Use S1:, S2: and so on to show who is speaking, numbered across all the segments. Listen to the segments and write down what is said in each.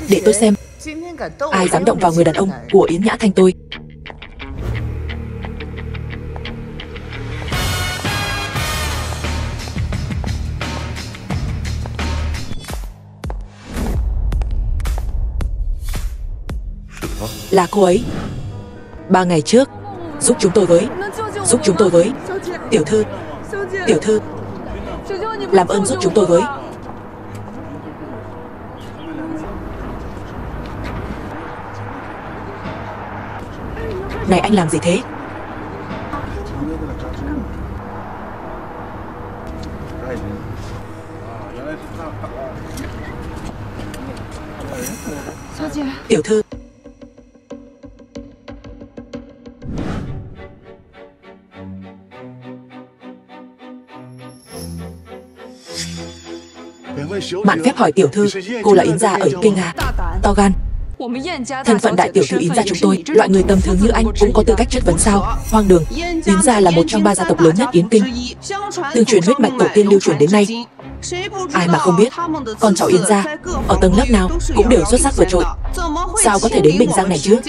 S1: Để tôi xem ai dám động vào người đàn ông của Yến Nhã Thanh tôi. Là cô ấy. 3 ngày trước. Giúp chúng tôi với. Giúp chúng tôi với. Tiểu thư. Tiểu thư. Làm ơn giúp chúng tôi với. Này anh làm gì thế? Tiểu thư. Mạn phép hỏi tiểu thư, cô là Yến gia ở Kinh à? To gan. Thân phận đại tiểu thư Yến gia chúng tôi, loại người tầm thường như anh cũng có tư cách chất vấn sao? Hoang đường. Yến gia là một trong 3 gia tộc lớn nhất Yến Kinh, tương truyền huyết mạch tổ tiên lưu truyền đến nay. Ai mà không biết, con cháu Yến gia ở tầng lớp nào cũng đều xuất sắc vượt trội. Sao có thể đến Bình Giang này chứ?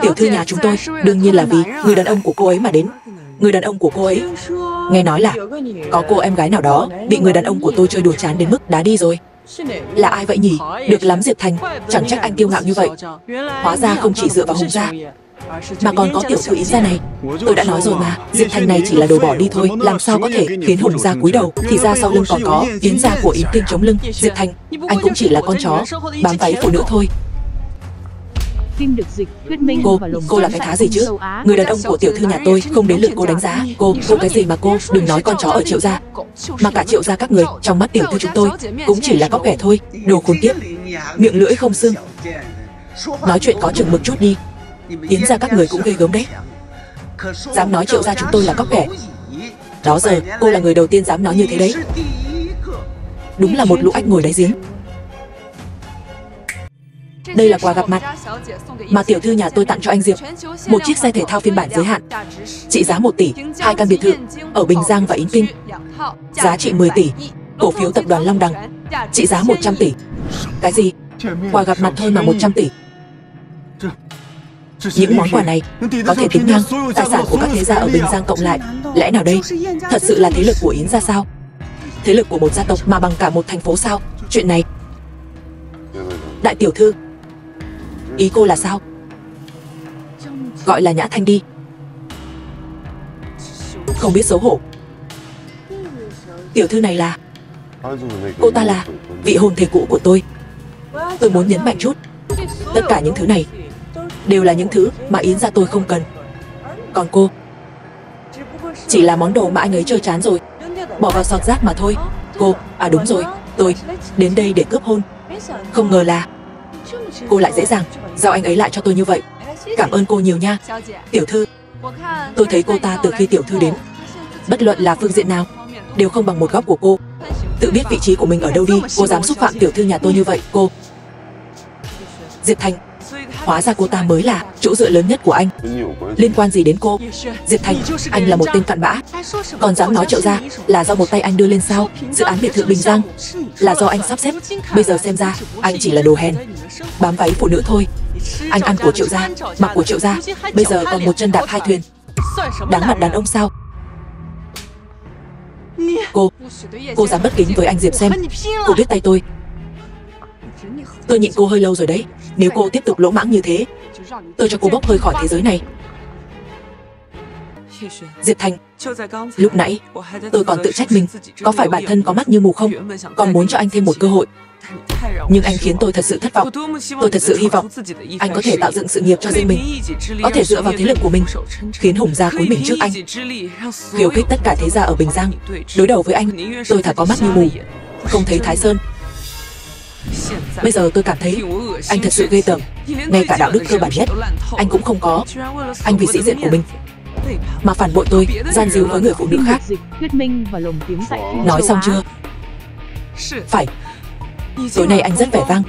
S1: Tiểu thư nhà chúng tôi đương nhiên là vì người đàn ông của cô ấy mà đến. Người đàn ông của cô ấy, nghe nói là có cô em gái nào đó bị người đàn ông của tôi chơi đùa chán đến mức đá đi rồi. Là ai vậy nhỉ? Được lắm Diệp Thành, chẳng trách anh kiêu ngạo như vậy. Hóa ra không chỉ dựa vào Hùng gia mà còn có tiểu thư Yến gia này. Tôi đã nói rồi mà, Diệp Thành này chỉ là đồ bỏ đi thôi, làm sao có thể khiến Hùng gia cúi đầu. Thì ra sau lưng còn có Yến gia của Yến Kinh chống lưng. Diệp Thành, anh cũng chỉ là con chó bám váy phụ nữ thôi.
S2: Phim được dịch, thuyết minh
S1: Cô là cái thá gì chứ? Người đàn ông của tiểu thư nhà tôi không đến lượt cô đánh giá. Cô cái gì mà cô? Đừng nói con chó ở Triệu gia, mà cả Triệu gia các người trong mắt tiểu thư chúng tôi cũng chỉ là cóc ghẻ thôi. Đồ khốn kiếp, miệng lưỡi không xương. Nói chuyện có chừng mực chút đi. Yến gia các người cũng ghê gớm đấy, dám nói Triệu gia chúng tôi là cóc ghẻ. Đó giờ cô là người đầu tiên dám nói như thế đấy. Đúng là một lũ ếch ngồi đáy giếng. Đây là quà gặp mặt mà tiểu thư nhà tôi tặng cho anh Diệp. Một chiếc xe thể thao phiên bản giới hạn trị giá 1 tỷ, 2 căn biệt thự ở Bình Giang và Yến Kinh giá trị 10 tỷ, cổ phiếu tập đoàn Long Đằng trị giá 100 tỷ. Cái gì? Quà gặp mặt thôi mà 100 tỷ. Những món quà này có thể tính ngang tài sản của các thế gia ở Bình Giang cộng lại. Lẽ nào đây thật sự là thế lực của Yến gia sao? Thế lực của một gia tộc mà bằng cả một thành phố sao? Chuyện này, đại tiểu thư, ý cô là sao? Gọi là Nhã Thanh đi. Không biết xấu hổ. Tiểu thư này là, cô ta là vị hôn thê cũ của tôi. Tôi muốn nhấn mạnh chút, tất cả những thứ này đều là những thứ mà Yến gia tôi không cần. Còn cô chỉ là món đồ mà anh ấy chơi chán rồi, bỏ vào sọt rác mà thôi. Cô, à đúng rồi, tôi đến đây để cướp hôn. Không ngờ là cô lại dễ dàng giao anh ấy lại cho tôi như vậy. Cảm ơn cô nhiều nha. Tiểu thư, tôi thấy cô ta từ khi tiểu thư đến, bất luận là phương diện nào đều không bằng một góc của cô. Tự biết vị trí của mình ở đâu đi. Cô dám xúc phạm tiểu thư nhà tôi như vậy. Cô Diệp Thành, hóa ra cô ta mới là chỗ dựa lớn nhất của anh. Liên quan gì đến cô? Diệp Thành, anh là một tên cặn bã, còn dám nói Triệu gia là do một tay anh đưa lên sao? Dự án biệt thự Bình Giang là do anh sắp xếp. Bây giờ xem ra anh chỉ là đồ hèn, bám váy phụ nữ thôi. Anh ăn của Triệu gia, mặc của Triệu gia, bây giờ còn một chân đạp 2 thuyền. Đáng mặt đàn ông sao? Cô dám bất kính với anh Diệp xem. Cô biết tay tôi nhịn cô hơi lâu rồi đấy. Nếu cô tiếp tục lỗ mãng như thế, tôi cho cô bốc hơi khỏi thế giới này. Diệp Thành, lúc nãy tôi còn tự trách mình, có phải bản thân có mắt như mù không? Còn muốn cho anh thêm một cơ hội, nhưng anh khiến tôi thật sự thất vọng. Tôi thật sự hy vọng anh có thể tạo dựng sự nghiệp cho riêng mình, có thể dựa vào thế lực của mình khiến Hùng gia cúi mình trước anh, khiêu khích tất cả thế gia ở Bình Giang. Đối đầu với anh, tôi thà có mắt như mù, không thấy Thái Sơn. Bây giờ tôi cảm thấy anh thật sự ghê tởm. Ngay cả đạo đức cơ bản nhất anh cũng không có. Anh vì sĩ diện của mình mà phản bội tôi, gian díu với người phụ nữ khác. Nói xong chưa? Phải. Tối nay anh rất vẻ vang,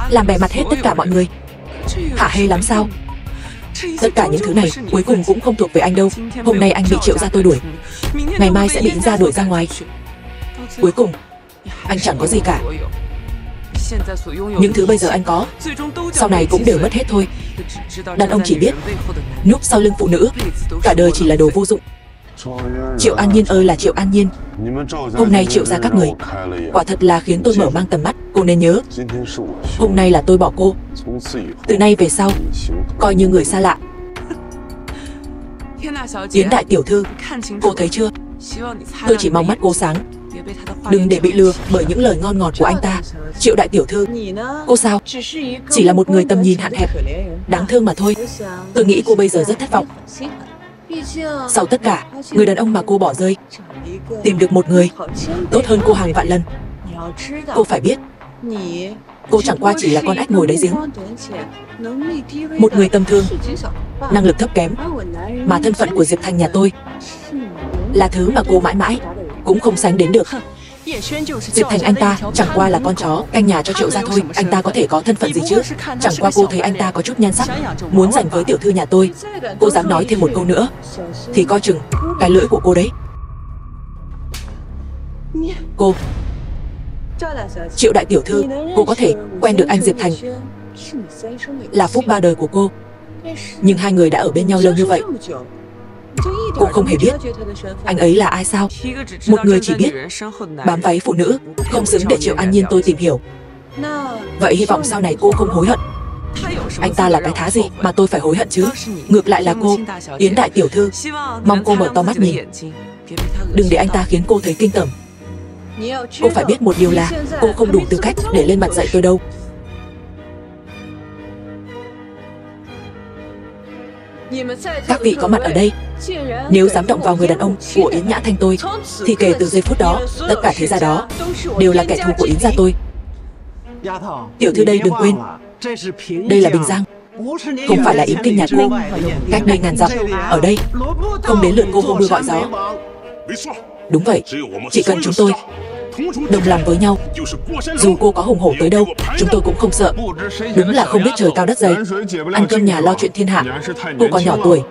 S1: làm bè mặt hết tất cả mọi người. Hả hê lắm sao? Tất cả những thứ này cuối cùng cũng không thuộc về anh đâu. Hôm nay anh bị Triệu gia tôi đuổi, ngày mai sẽ bị Yến gia đuổi ra ngoài. Cuối cùng anh chẳng có gì cả. Những thứ bây giờ anh có, sau này cũng đều mất hết thôi. Đàn ông chỉ biết núp sau lưng phụ nữ, cả đời chỉ là đồ vô dụng. Triệu An Nhiên ơi là Triệu An Nhiên, hôm nay Triệu gia các người quả thật là khiến tôi mở mang tầm mắt. Cô nên nhớ, hôm nay là tôi bỏ cô, từ nay về sau coi như người xa lạ. Yến đại tiểu thư, cô thấy chưa? Tôi chỉ mong mắt cô sáng, đừng để bị lừa bởi những lời ngon ngọt của anh ta. Triệu đại tiểu thư, cô sao? Chỉ là một người tầm nhìn hạn hẹp, đáng thương mà thôi. Tôi nghĩ cô bây giờ rất thất vọng. Sau tất cả, người đàn ông mà cô bỏ rơi, tìm được một người tốt hơn cô hàng vạn lần. Cô phải biết, cô chẳng qua chỉ là con ếch ngồi đáy giếng, một người tầm thường, năng lực thấp kém, mà thân phận của Diệp Thành nhà tôi là thứ mà cô mãi mãi cũng không sánh đến được. Diệp Thành anh ta chẳng qua là con chó canh nhà cho Triệu gia thôi. Anh ta có thể có thân phận gì chứ? Chẳng qua cô thấy anh ta có chút nhan sắc, muốn giành với tiểu thư nhà tôi. Cô dám nói thêm một câu nữa thì coi chừng cái lưỡi của cô đấy. Cô, Triệu đại tiểu thư, cô có thể quen được anh Diệp Thành là phúc ba đời của cô, nhưng hai người đã ở bên nhau lâu như vậy, cô không hề biết anh ấy là ai sao? Một người chỉ biết bám váy phụ nữ, không xứng để Triệu An Nhiên tôi tìm hiểu. Vậy hy vọng sau này cô không hối hận. Anh ta là cái thá gì mà tôi phải hối hận chứ? Ngược lại là cô, Yến đại tiểu thư, mong cô mở to mắt nhìn, đừng để anh ta khiến cô thấy kinh tởm. Cô phải biết một điều là cô không đủ tư cách để lên mặt dạy tôi đâu. Các vị có mặt ở đây, nếu dám động vào người đàn ông của Yến Nhã Thanh tôi, thì kể từ giây phút đó, tất cả thế gia đó đều là kẻ thù của Yến gia tôi. Tiểu thư đây đừng quên, đây là Bình Giang, không phải là Yến Kinh nhà cô. Cách đây ngàn dặm, ở đây không đến lượt cô hô mưa gọi gió. Đúng vậy, chỉ cần chúng tôi đồng lòng với nhau, dù cô có hùng hổ tới đâu, chúng tôi cũng không sợ. Đúng là không biết trời cao đất dày, ăn cơm nhà lo chuyện thiên hạ. Cô còn nhỏ tuổi,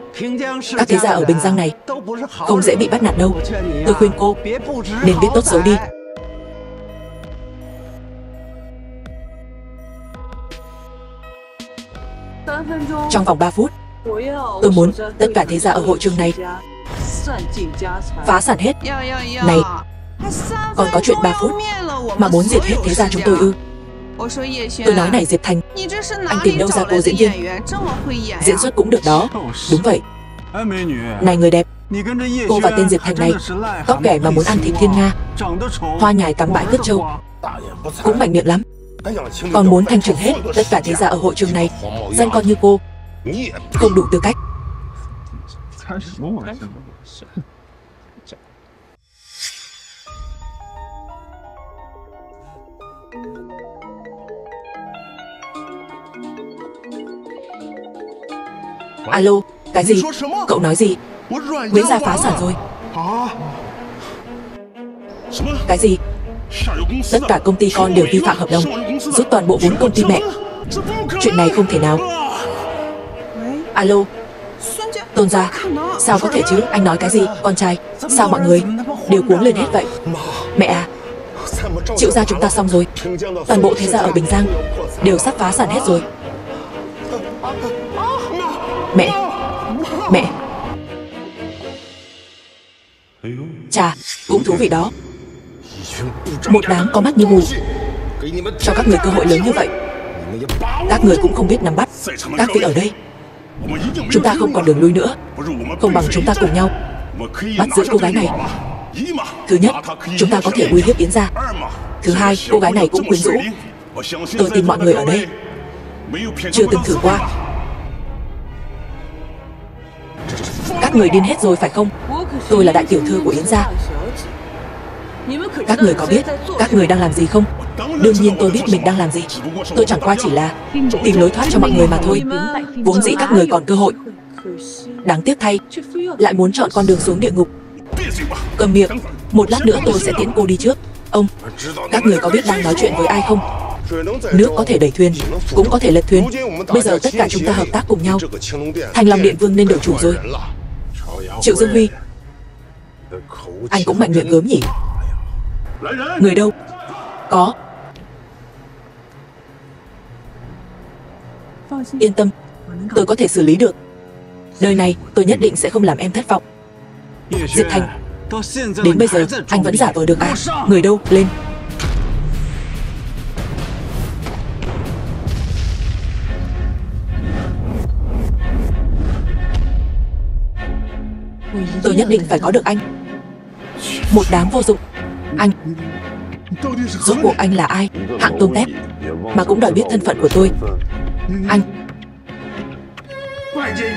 S1: các thế gia ở Bình Giang này không dễ bị bắt nạt đâu. Tôi khuyên cô nên biết tốt xấu đi. Trong vòng 3 phút, tôi muốn tất cả thế gia ở hội trường này phá sản hết. Này, còn có chuyện 3 phút mà muốn diệt hết thế gia chúng tôi ư? Tôi nói này Diệp Thành, anh tìm đâu ra cô diễn viên diễn xuất cũng được đó. Đúng vậy. Này người đẹp, cô và tên Diệp Thành này có kẻ mà muốn ăn thịt thiên nga, hoa nhài cắm bãi cất trâu, cũng mạnh miệng lắm. Còn muốn thanh trừng hết tất cả thế gia ở hội trường này, danh con như cô không đủ tư cách. Alo, cái gì? Cậu nói gì? Nguyễn gia phá sản rồi. Cái gì? Tất cả công ty con đều vi phạm hợp đồng, rút toàn bộ vốn công ty mẹ. Chuyện này không thể nào. Alo, Tôn gia, sao có thể chứ? Anh nói cái gì? Con trai, sao mọi người đều cuống lên hết vậy? Mẹ à, Triệu gia chúng ta xong rồi. Toàn bộ thế gia ở Bình Giang đều sắp phá sản hết rồi. Mẹ, mẹ. Chà, cũng thú vị đó. Một đám có mắt như mù, cho các người cơ hội lớn như vậy, các người cũng không biết nắm bắt. Các vị ở đây, chúng ta không còn đường lui nữa. Không bằng chúng ta cùng nhau bắt giữ cô gái này. Thứ nhất, chúng ta có thể uy hiếp Yến gia. Thứ hai, cô gái này cũng quyến rũ. Tôi tin mọi người ở đây chưa từng thử qua. Các người điên hết rồi phải không? Tôi là đại tiểu thư của Yến gia. Các người có biết các người đang làm gì không? Đương nhiên tôi biết mình đang làm gì. Tôi chẳng qua chỉ là tìm lối thoát cho mọi người mà thôi. Vốn dĩ các người còn cơ hội, đáng tiếc thay lại muốn chọn con đường xuống địa ngục. Cầm miệng, một lát nữa tôi sẽ tiễn cô đi trước. Ông, các người có biết đang nói chuyện với ai không? Nước có thể đẩy thuyền, cũng có thể lật thuyền. Bây giờ tất cả chúng ta hợp tác cùng nhau. Thanh Long Điện Vương nên đổi chủ rồi. Triệu Dương Huy, anh cũng mạnh miệng gớm nhỉ? Người đâu? Có. Yên tâm, tôi có thể xử lý được. Đời này tôi nhất định sẽ không làm em thất vọng. Diệp Thành, đến bây giờ anh vẫn giả vờ được à? Người đâu, lên. Tôi nhất định phải có được anh. Một đám vô dụng. Anh, rốt cuộc anh là ai? Hạng tôm tép mà cũng đòi biết thân phận của tôi. Anh,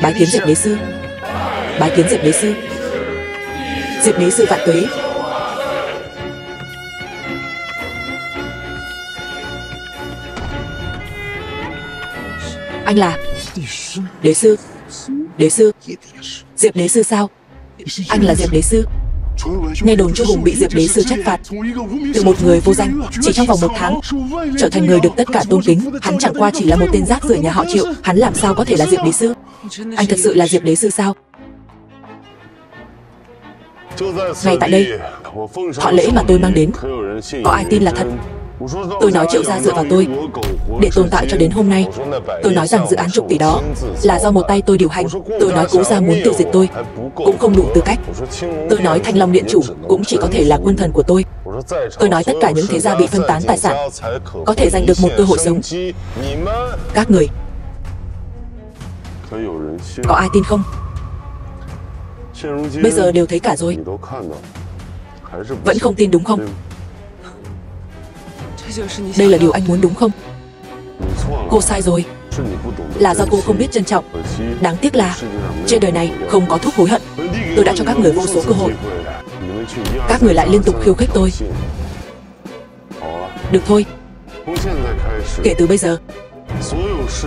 S1: bái kiến Diệp Đế Sư. Bái kiến Diệp Đế Sư. Diệp Đế Sư vạn tuế. Anh là Đế Sư. Đế Sư. Diệp Đế Sư sao? Anh là Diệp Đế Sư. Nghe đồn Chu Hùng bị Diệp Đế Sư trách phạt, từ một người vô danh chỉ trong vòng 1 tháng trở thành người được tất cả tôn kính. Hắn chẳng qua chỉ là một tên rác rưởi nhà họ Triệu. Hắn làm sao có thể là Diệp Đế Sư? Anh thật sự là Diệp Đế Sư sao? Ngay tại đây, thọ lễ mà tôi mang đến, có ai tin là thật? Tôi nói Triệu gia dựa vào tôi để tồn tại cho đến hôm nay. Tôi nói rằng dự án chục tỷ đó là do một tay tôi điều hành. Tôi nói Cố gia muốn tiêu diệt tôi cũng không đủ tư cách. Tôi nói Thanh Long Điện chủ cũng chỉ có thể là quân thần của tôi. Tôi nói tất cả những thế gia bị phân tán tài sản có thể giành được một cơ hội sống. Các người có ai tin không? Bây giờ đều thấy cả rồi, vẫn không tin đúng không? Đây là điều anh muốn đúng không? Cô sai rồi. Là do cô không biết trân trọng. Đáng tiếc là trên đời này không có thuốc hối hận. Tôi đã cho các người vô số cơ hội, các người lại liên tục khiêu khích tôi. Được thôi, kể từ bây giờ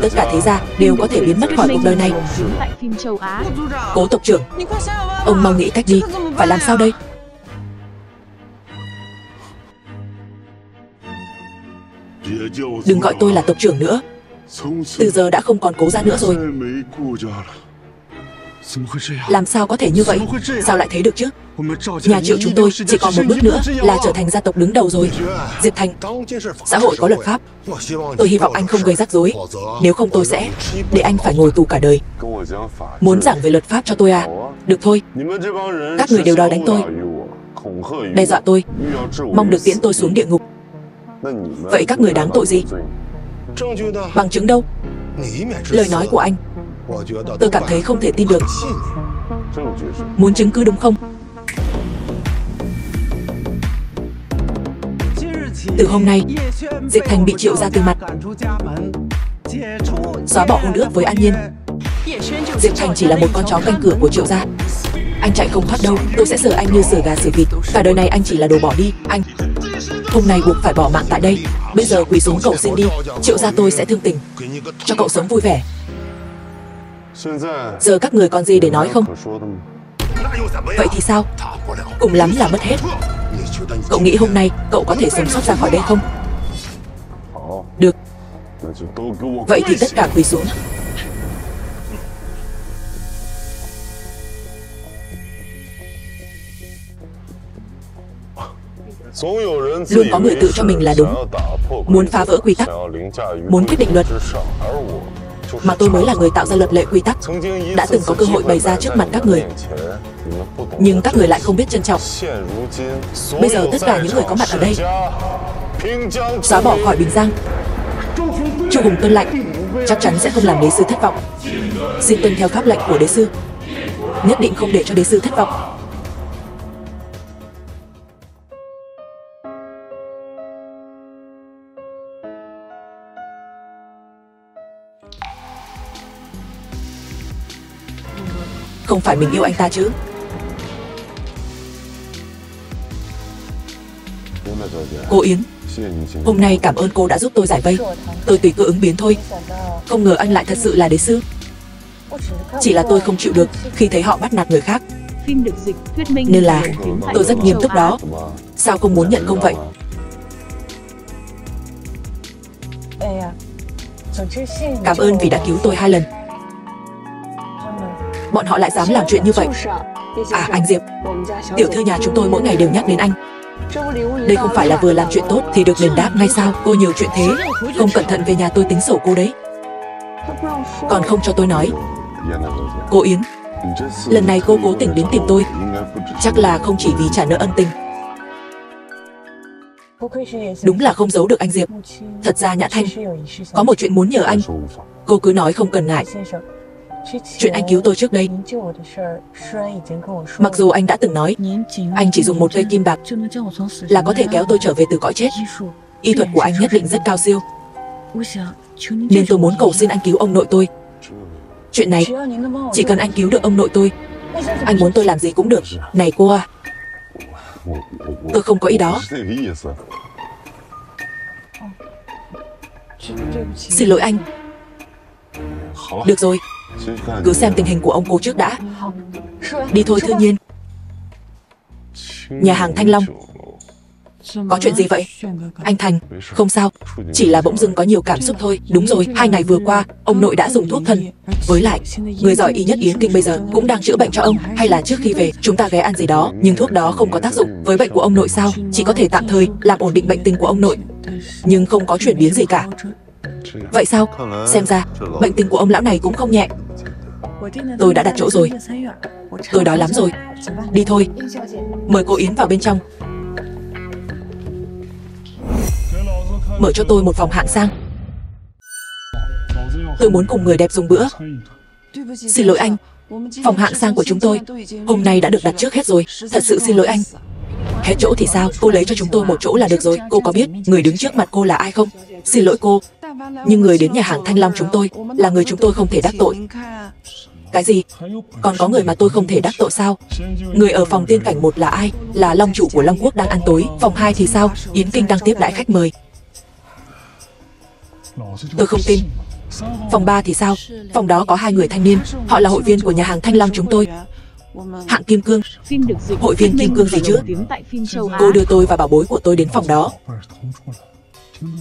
S1: tất cả thế gia đều có thể biến mất khỏi cuộc đời này. Cố tộc trưởng, ông mau nghĩ cách đi. Phải làm sao đây? Đừng gọi tôi là tộc trưởng nữa. Từ giờ đã không còn Cố gia nữa rồi. Làm sao có thể như vậy? Sao lại thế được chứ? Nhà Triệu chúng tôi chỉ còn một bước nữa là trở thành gia tộc đứng đầu rồi. Diệp Thành, xã hội có luật pháp. Tôi hy vọng anh không gây rắc rối. Nếu không tôi sẽ để anh phải ngồi tù cả đời. Muốn giảng về luật pháp cho tôi à? Được thôi. Các người đều đòi đánh tôi, đe dọa tôi, mong được tiễn tôi xuống địa ngục. Vậy các người đáng tội gì? Bằng chứng đâu? Lời nói của anh tôi cảm thấy không thể tin được. Muốn chứng cứ đúng không? Từ hôm nay, Diệp Thành bị Triệu gia từ mặt, xóa bỏ hôn ước với An Nhiên. Diệp Thành chỉ là một con chó canh cửa của Triệu gia. Anh chạy không thoát đâu. Tôi sẽ xử anh như xử gà xử vịt. Cả đời này anh chỉ là đồ bỏ đi. Anh hôm nay buộc phải bỏ mạng tại đây. Bây giờ quỳ xuống cầu xin đi. Triệu gia tôi sẽ thương tình, cho cậu sống vui vẻ. Giờ các người còn gì để nói không? Vậy thì sao? Cùng lắm là mất hết. Cậu nghĩ hôm nay cậu có thể sống sót ra khỏi đây không? Được. Vậy thì tất cả quỳ xuống. Luôn có người tự cho mình là đúng, muốn phá vỡ quy tắc, muốn quyết định luật. Mà tôi mới là người tạo ra luật lệ quy tắc, đã từng có cơ hội bày ra trước mặt các người, nhưng các người lại không biết trân trọng. Bây giờ tất cả những người có mặt ở đây xóa bỏ khỏi Bình Giang. Chu Hùng tuân lệnh, chắc chắn sẽ không làm Đế Sư thất vọng. Xin tuân theo pháp lệnh của Đế Sư, nhất định không để cho Đế Sư thất vọng. Không phải mình yêu anh ta chứ? Cô Yến, hôm nay cảm ơn cô đã giúp tôi giải vây. Tôi tùy cơ ứng biến thôi. Không ngờ anh lại thật sự là Đế Sư. Chỉ là tôi không chịu được khi thấy họ bắt nạt người khác, nên là tôi rất nghiêm túc đó. Sao không muốn nhận công vậy? Cảm ơn vì đã cứu tôi 2 lần. Bọn họ lại dám làm chuyện như vậy. À anh Diệp, tiểu thư nhà chúng tôi mỗi ngày đều nhắc đến anh. Đây không phải là vừa làm chuyện tốt thì được đền đáp ngay sao? Cô nhiều chuyện thế, không cẩn thận về nhà tôi tính sổ cô đấy. còn không cho tôi nói. Cô Yến, lần này cô cố tình đến tìm tôi, chắc là không chỉ vì trả nợ ân tình. Đúng là không giấu được anh Diệp. Thật ra Nhã Thanh có một chuyện muốn nhờ anh. Cô cứ nói không cần ngại. Chuyện anh cứu tôi trước đây, mặc dù anh đã từng nói anh chỉ dùng một cây kim bạc là có thể kéo tôi trở về từ cõi chết. Y thuật của anh nhất định rất cao siêu, nên tôi muốn cầu xin anh cứu ông nội tôi. Chuyện này chỉ cần anh cứu được ông nội tôi, anh muốn tôi làm gì cũng được. Này cô à, tôi không có ý đó. Xin lỗi anh. Được rồi, cứ xem tình hình của ông cô trước đã. Đi thôi Thư Nhiên. Nhà hàng Thanh Long. Có chuyện gì vậy? Anh Thành, không sao, chỉ là bỗng dưng có nhiều cảm xúc thôi. Đúng rồi, 2 ngày vừa qua, ông nội đã dùng thuốc thân. Với lại, người giỏi y nhất Yến Kinh bây giờ cũng đang chữa bệnh cho ông. Hay là trước khi về, chúng ta ghé ăn gì đó. Nhưng thuốc đó không có tác dụng. Với bệnh của ông nội sao? Chỉ có thể tạm thời làm ổn định bệnh tình của ông nội, nhưng không có chuyển biến gì cả. Vậy sao? Xem ra, bệnh tình của ông lão này cũng không nhẹ. Tôi đã đặt chỗ rồi. Tôi đói lắm rồi. Đi thôi. Mời cô Yến vào bên trong. Mở cho tôi một phòng hạng sang. Tôi muốn cùng người đẹp dùng bữa. Xin lỗi anh, phòng hạng sang của chúng tôi hôm nay đã được đặt trước hết rồi. Thật sự xin lỗi anh. Hết chỗ thì sao? Cô lấy cho chúng tôi một chỗ là được rồi. Cô có biết người đứng trước mặt cô là ai không? Xin lỗi cô, nhưng người đến nhà hàng Thanh Long chúng tôi là người chúng tôi không thể đắc tội. Cái gì? Còn có người mà tôi không thể đắc tội sao? Người ở phòng tiên cảnh 1 là ai? Là Long chủ của Long Quốc đang ăn tối. Phòng 2 thì sao? Yến Kinh đang tiếp đãi khách mời. Tôi không tin. Phòng 3 thì sao? Phòng đó có 2 người thanh niên, họ là hội viên của nhà hàng Thanh Long chúng tôi. Hạng Kim Cương. Hội viên Kim Cương gì chứ? Cô đưa tôi và bảo bối của tôi đến phòng đó.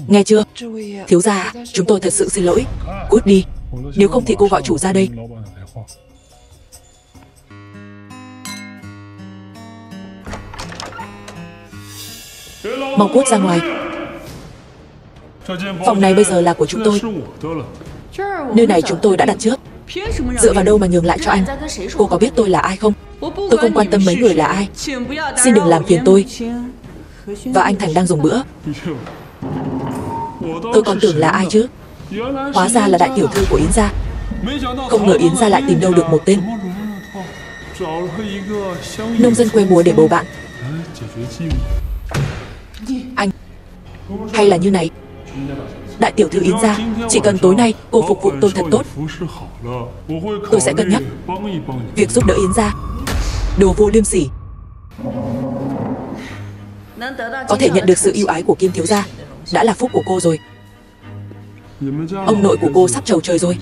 S1: Nghe chưa? Thiếu gia, chúng tôi thật sự xin lỗi. Cút đi, nếu không thì cô gọi chủ ra đây. Mau cút ra ngoài. Phòng này bây giờ là của chúng tôi. Nơi này chúng tôi đã đặt trước. Dựa vào đâu mà nhường lại cho anh? Cô có biết tôi là ai không? Tôi không quan tâm mấy người là ai. Xin đừng làm phiền tôi. Và anh Thành đang dùng bữa. Tôi còn tưởng là ai chứ? Hóa ra là đại tiểu thư của Yến gia. Không ngờ Yến gia lại tìm đâu được một tên nông dân quê mùa để bầu bạn. Anh, hay là như này, đại tiểu thư Yến gia, chỉ cần tối nay cô phục vụ tôi thật tốt, tôi sẽ cân nhắc việc giúp đỡ Yến gia. Đồ vô liêm sỉ. Có thể nhận được sự ưu ái của Kim thiếu gia đã là phúc của cô rồi. Ông nội của cô sắp trầu trời rồi.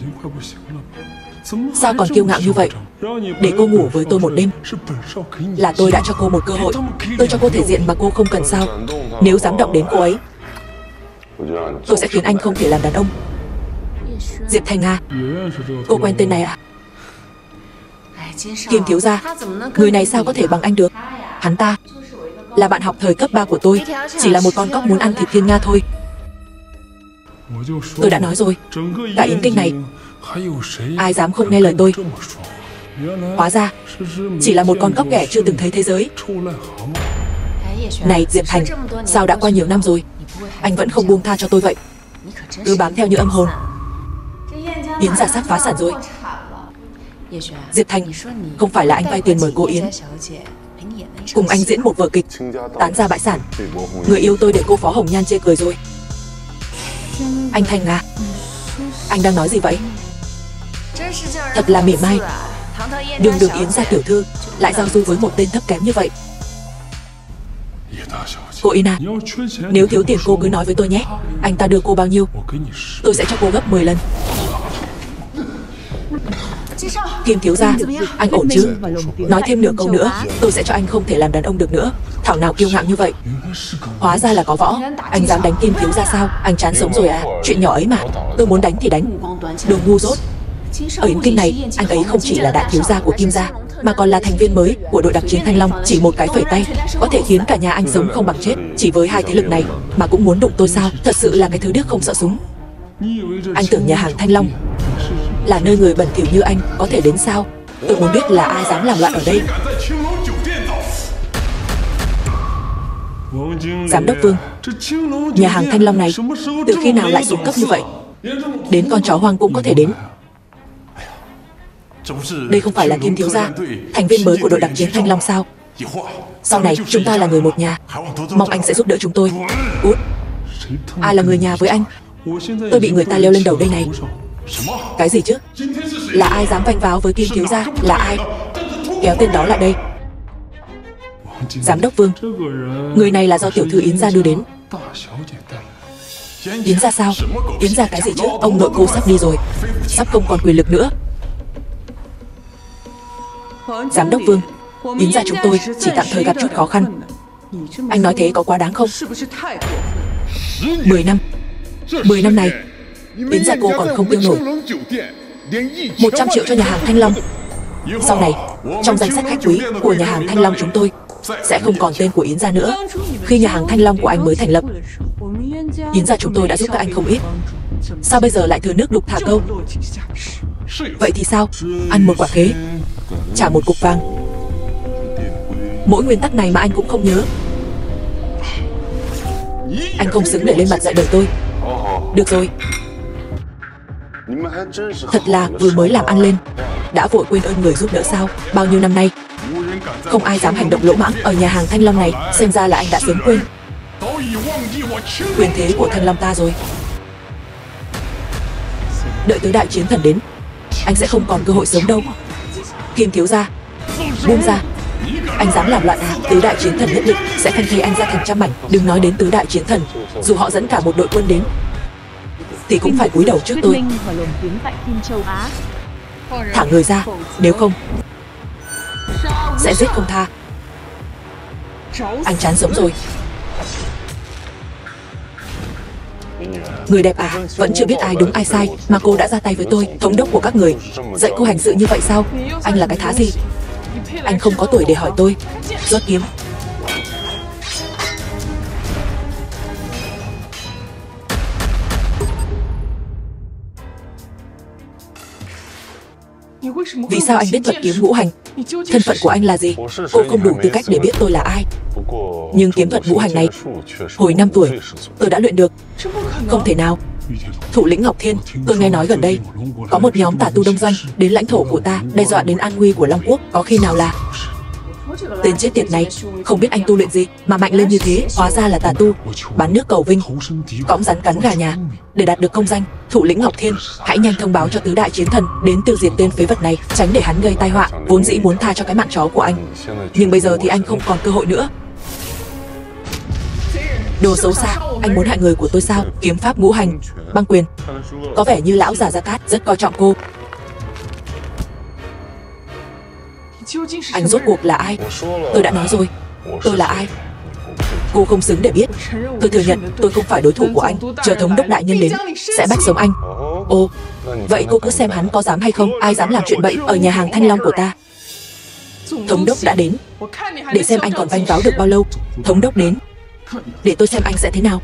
S1: Sao còn kiêu ngạo như vậy? Để cô ngủ với tôi một đêm là tôi đã cho cô một cơ hội. Tôi cho cô thể diện mà cô không cần sao? Nếu dám động đến cô ấy, tôi sẽ khiến anh không thể làm đàn ông. Diệp Thành à? Cô quen tên này à? Kim thiếu gia, người này sao có thể bằng anh được? Hắn ta là bạn học thời cấp 3 của tôi, chỉ là một con cóc muốn ăn thịt thiên nga thôi. Tôi đã nói rồi, cả Yến Kinh này ai dám không nghe lời tôi? Hóa ra chỉ là một con cóc ghẻ chưa từng thấy thế giới. Này Diệp Thành, sao đã qua nhiều năm rồi anh vẫn không buông tha cho tôi vậy? Cứ bám theo như âm hồn. Yến gia sắp phá sản rồi. Diệp Thành, không phải là anh vay tiền mời cô Yến cùng anh diễn một vở kịch tán ra bại sản, người yêu tôi để cô Phó Hồng Nhan chê cười rồi. Anh Thành à, anh đang nói gì vậy? Thật là mỉa mai. Đường đường Yến gia tiểu thư lại giao du với một tên thấp kém như vậy. Cô Yến à, nếu thiếu tiền cô cứ nói với tôi nhé. Anh ta đưa cô bao nhiêu, tôi sẽ cho cô gấp 10 lần. Kim thiếu gia, anh ổn chứ? Nói thêm nửa câu nữa, tôi sẽ cho anh không thể làm đàn ông được nữa. Thảo nào kiêu ngạo như vậy. Hóa ra là có võ. Anh dám đánh Kim thiếu gia sao? Anh chán sống rồi à? Chuyện nhỏ ấy mà, tôi muốn đánh thì đánh. Đồ ngu dốt. Ở Yến Kinh này, anh ấy không chỉ là đại thiếu gia của Kim gia, mà còn là thành viên mới của đội đặc chiến Thanh Long. Chỉ một cái phẩy tay có thể khiến cả nhà anh sống không bằng chết. Chỉ với 2 thế lực này mà cũng muốn đụng tôi sao? Thật sự là cái thứ điếc không sợ súng. Anh tưởng nhà hàng Thanh Long Là nơi người bẩn thỉu như anh có thể đến sao? Tôi muốn biết là ai dám làm loạn ở đây. Giám đốc Vương, nhà hàng Thanh Long này từ khi nào lại xuống cấp như vậy? Đến con chó hoang cũng có thể đến. Đây không phải là Kim thiếu gia, thành viên mới của đội đặc chiến Thanh Long sao? Sau này chúng ta là người một nhà, mong anh sẽ giúp đỡ chúng tôi. Cút! Ai là người nhà với anh? Tôi bị người ta leo lên đầu đây này. Cái gì chứ? Là ai dám vênh váo với Kim thiếu gia? Là ai? Kéo tên đó lại đây. Giám đốc Vương, người này là do tiểu thư Yến gia đưa đến. Yến gia sao? Yến gia cái gì chứ? Ông nội cô sắp đi rồi, sắp không còn quyền lực nữa. Giám đốc Vương, Yến gia chúng tôi chỉ tạm thời gặp chút khó khăn. Anh nói thế có quá đáng không? 10 năm 10 năm này Yến gia cô còn không tiêu nổi 100 triệu cho nhà hàng Thanh Long. Sau này trong danh sách khách quý của nhà hàng Thanh Long chúng tôi sẽ không còn tên của Yến gia nữa. Khi nhà hàng Thanh Long của anh mới thành lập, Yến gia chúng tôi đã giúp các anh không ít. Sao bây giờ lại thừa nước đục thả câu? Vậy thì sao? Ăn một quả khế, trả một cục vàng. Mỗi nguyên tắc này mà anh cũng không nhớ. Anh không xứng để lên mặt dạy đời tôi. Được rồi, thật là vừa mới làm ăn lên đã vội quên ơn người giúp đỡ sao? Bao nhiêu năm nay không ai dám hành động lỗ mãng ở nhà hàng Thanh Long này. Xem ra là anh đã sớm quên quyền thế của Thanh Long ta rồi. Đợi tới đại chiến thần đến, anh sẽ không còn cơ hội sống đâu. Kim thiếu gia, buông ra. Anh dám làm loạn à? Tứ đại chiến thần nhất định sẽ phân thây anh ra thành trăm mảnh. Đừng nói đến tứ đại chiến thần, dù họ dẫn cả một đội quân đến thì cũng phải cúi đầu trước tôi. Thả người ra, nếu không sẽ giết không tha. Anh chán sống rồi. Người đẹp à, vẫn chưa biết ai đúng ai sai mà cô đã ra tay với tôi, thống đốc của các người, dạy cô hành sự như vậy sao? Anh là cái thá gì? Anh không có tuổi để hỏi tôi. Rốt kiếm. Vì sao anh biết thuật kiếm ngũ hành? Thân phận của anh là gì? Cô không đủ tư cách để biết tôi là ai. Nhưng kiếm thuật ngũ hành này, hồi 5 tuổi tôi đã luyện được. Không thể nào. Thủ lĩnh Ngọc Thiên, tôi nghe nói gần đây có một nhóm tà tu đông doanh đến lãnh thổ của ta, đe dọa đến an nguy của Long Quốc. Có khi nào là tên chết tiệt này không biết anh tu luyện gì mà mạnh lên như thế? Hóa ra là tà tu, bán nước cầu vinh, cõng rắn cắn gà nhà để đạt được công danh. Thủ lĩnh Ngọc Thiên, hãy nhanh thông báo cho tứ đại chiến thần đến tiêu diệt tên phế vật này, tránh để hắn gây tai họa. Vốn dĩ muốn tha cho cái mạng chó của anh, nhưng bây giờ thì anh không còn cơ hội nữa. Đồ xấu xa, anh muốn hại người của tôi sao? Kiếm pháp ngũ hành, băng quyền. Có vẻ như lão già Gia Cát rất coi trọng cô. Anh rốt cuộc là ai? Tôi đã nói rồi, tôi là ai. Cô không xứng để biết. Tôi thừa nhận tôi không phải đối thủ của anh. Chờ thống đốc đại nhân đến sẽ bắt sống anh. Ồ, vậy cô cứ xem hắn có dám hay không. Ai dám làm chuyện bậy ở nhà hàng Thanh Long của ta? Thống đốc đã đến, để xem anh còn vênh váo được bao lâu. Thống đốc đến, để tôi xem anh sẽ thế nào.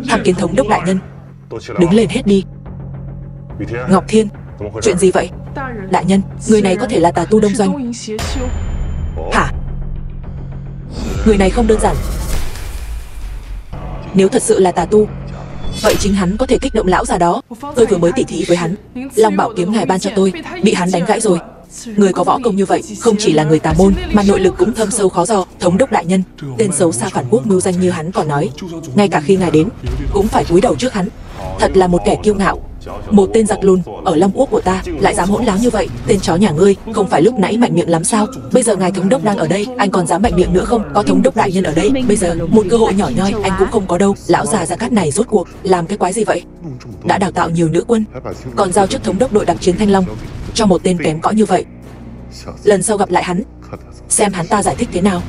S1: Tham kiến thống đốc đại nhân. Đứng lên hết đi. Ngọc Thiên, chuyện gì vậy? Đại nhân, người này có thể là tà tu đông doanh. Hả? Người này không đơn giản. Nếu thật sự là tà tu, vậy chính hắn có thể kích động lão già đó. Tôi vừa mới tỉ thí với hắn, Long Bảo kiếm ngài ban cho tôi bị hắn đánh gãy rồi. Người có võ công như vậy không chỉ là người tà môn mà nội lực cũng thâm sâu khó dò. Thống đốc đại nhân, tên xấu xa phản quốc mưu danh như hắn còn nói, ngay cả khi ngài đến cũng phải cúi đầu trước hắn. Thật là một kẻ kiêu ngạo. Một tên giặc lùn ở Long Quốc của ta lại dám hỗn láo như vậy. Tên chó nhà ngươi, không phải lúc nãy mạnh miệng lắm sao? Bây giờ ngài thống đốc đang ở đây, anh còn dám mạnh miệng nữa không? Có thống đốc đại nhân ở đây, bây giờ một cơ hội nhỏ nhoi anh cũng không có đâu. Lão già Gia Cát này rốt cuộc làm cái quái gì vậy? Đã đào tạo nhiều nữ quân, còn giao chức thống đốc đội đặc chiến Thanh Long cho một tên kém cỏi như vậy. Lần sau gặp lại hắn, xem hắn ta giải thích thế nào.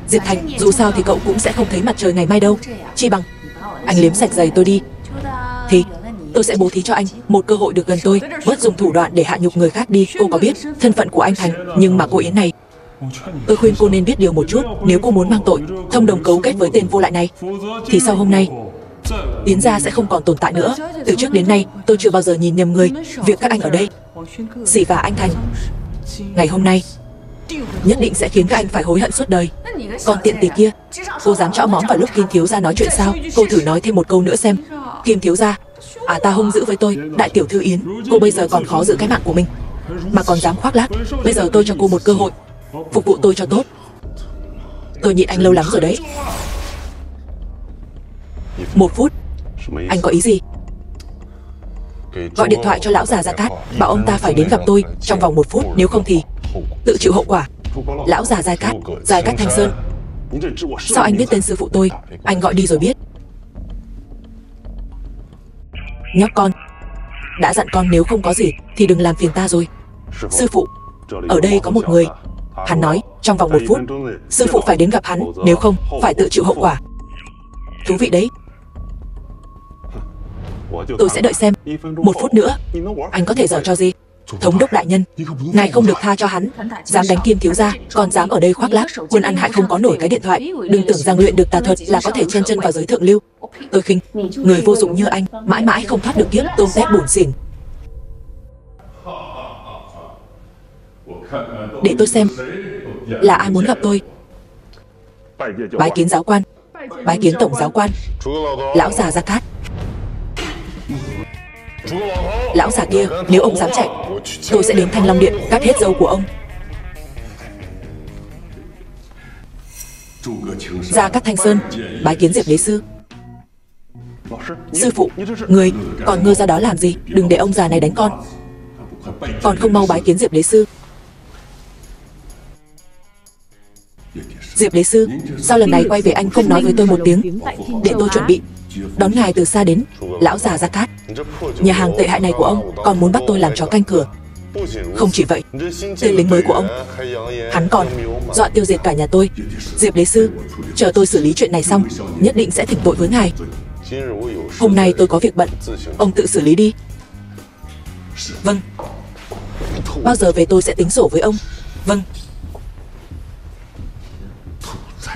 S1: Diệp Thành, dù sao thì cậu cũng sẽ không thấy mặt trời ngày mai đâu. Chi bằng anh liếm sạch giày tôi đi, thì tôi sẽ bố thí cho anh một cơ hội được gần tôi, bớt dùng thủ đoạn để hạ nhục người khác đi. Cô có biết thân phận của anh Thành, nhưng mà cô Yến này, tôi khuyên cô nên biết điều một chút. Nếu cô muốn mang tội thông đồng cấu kết với tên vô lại này, thì sau hôm nay Tiến gia sẽ không còn tồn tại nữa. Từ trước đến nay, tôi chưa bao giờ nhìn nhầm người. Việc các anh ở đây, dì và anh Thành, ngày hôm nay nhất định sẽ khiến các anh phải hối hận suốt đời. Còn tiện tỳ kia, cô dám trõ móm vào lúc Kim thiếu gia nói chuyện sao? Cô thử nói thêm một câu nữa xem. Kim thiếu gia, ta hung dữ với tôi. Đại tiểu thư Yến, cô bây giờ còn khó giữ cái mạng của mình mà còn dám khoác lác. Bây giờ tôi cho cô một cơ hội, phục vụ tôi cho tốt. Tôi nhịn anh lâu lắm rồi đấy. 1 phút. Anh có ý gì? Gọi điện thoại cho lão già Gia Cát, bảo ông ta phải đến gặp tôi trong vòng 1 phút, nếu không thì tự chịu hậu quả. Lão già Gia Cát Thanh Sơn. Sao anh biết tên sư phụ tôi? Anh gọi đi rồi biết. Nhóc con, đã dặn con nếu không có gì thì đừng làm phiền ta rồi. Sư phụ, ở đây có một người. Hắn nói trong vòng 1 phút sư phụ phải đến gặp hắn, nếu không phải tự chịu hậu quả. Thú vị đấy. Tôi sẽ đợi xem. 1 phút nữa, anh có thể giở trò gì? Thống đốc đại nhân, ngài không được tha cho hắn. Dám đánh Kim thiếu gia, còn dám ở đây khoác lác. Quân ăn hại không có nổi cái điện thoại. Đừng tưởng rằng luyện được tà thuật là có thể chen chân vào giới thượng lưu. Tôi khinh người vô dụng như anh, mãi mãi không thoát được kiếp tôm tép bủn xỉn. Để tôi xem là ai muốn gặp tôi. Bái kiến giáo quan. Bái kiến tổng giáo quan. Lão già Gia Cát. Lão già kia, nếu ông dám chạy, tôi sẽ đến Thanh Long Điện cắt hết râu của ông. Gia Cát Thanh Sơn, bái kiến Diệp đế sư. Sư phụ, người còn ngơ ra đó làm gì? Đừng để ông già này đánh con. Còn không mau bái kiến Diệp đế sư. Diệp đế sư, sao lần này quay về anh không nói với tôi một tiếng để tôi chuẩn bị đón ngài từ xa đến? Lão già Gia Cát, nhà hàng tệ hại này của ông còn muốn bắt tôi làm chó canh cửa. Không chỉ vậy, tên lính mới của ông, hắn còn dọa tiêu diệt cả nhà tôi. Diệp đế sư, chờ tôi xử lý chuyện này xong, nhất định sẽ thỉnh tội với ngài. Hôm nay tôi có việc bận, ông tự xử lý đi. Vâng. Bao giờ về tôi sẽ tính sổ với ông. Vâng.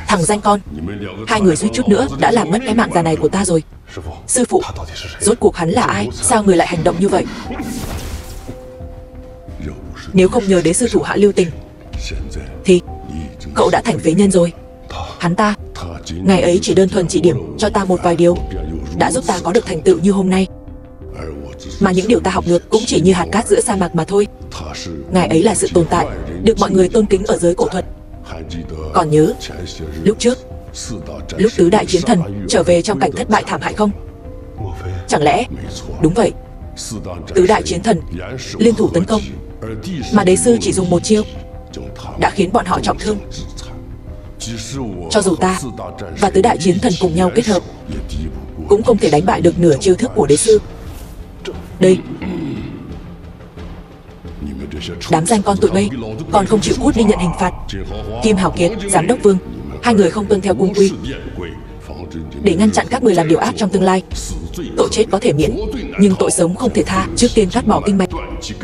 S1: Thằng danh con, hai người suýt chút nữa đã làm mất cái mạng già này của ta rồi. Sư phụ, rốt cuộc hắn là ai? Sao người lại hành động như vậy? Nếu không nhờ đến sư thủ hạ lưu tình thì cậu đã thành phế nhân rồi. Hắn ta, ngày ấy chỉ đơn thuần chỉ điểm cho ta một vài điều, đã giúp ta có được thành tựu như hôm nay. Mà những điều ta học được cũng chỉ như hạt cát giữa sa mạc mà thôi. Ngài ấy là sự tồn tại được mọi người tôn kính ở giới cổ thuật. Còn nhớ lúc trước, lúc tứ đại chiến thần trở về trong cảnh thất bại thảm hại không? Chẳng lẽ đúng vậy, tứ đại chiến thần liên thủ tấn công mà đế sư chỉ dùng một chiêu đã khiến bọn họ trọng thương. Cho dù ta và tứ đại chiến thần cùng nhau kết hợp cũng không thể đánh bại được nửa chiêu thức của đế sư. Đây, đám danh con tụi bay còn không chịu cút đi nhận hình phạt. Kim Hào Kiệt, giám đốc Vương, hai người không tuân theo cung quy. Để ngăn chặn các người làm điều ác trong tương lai, tội chết có thể miễn, nhưng tội sống không thể tha. Trước tiên cắt bỏ kinh mạch,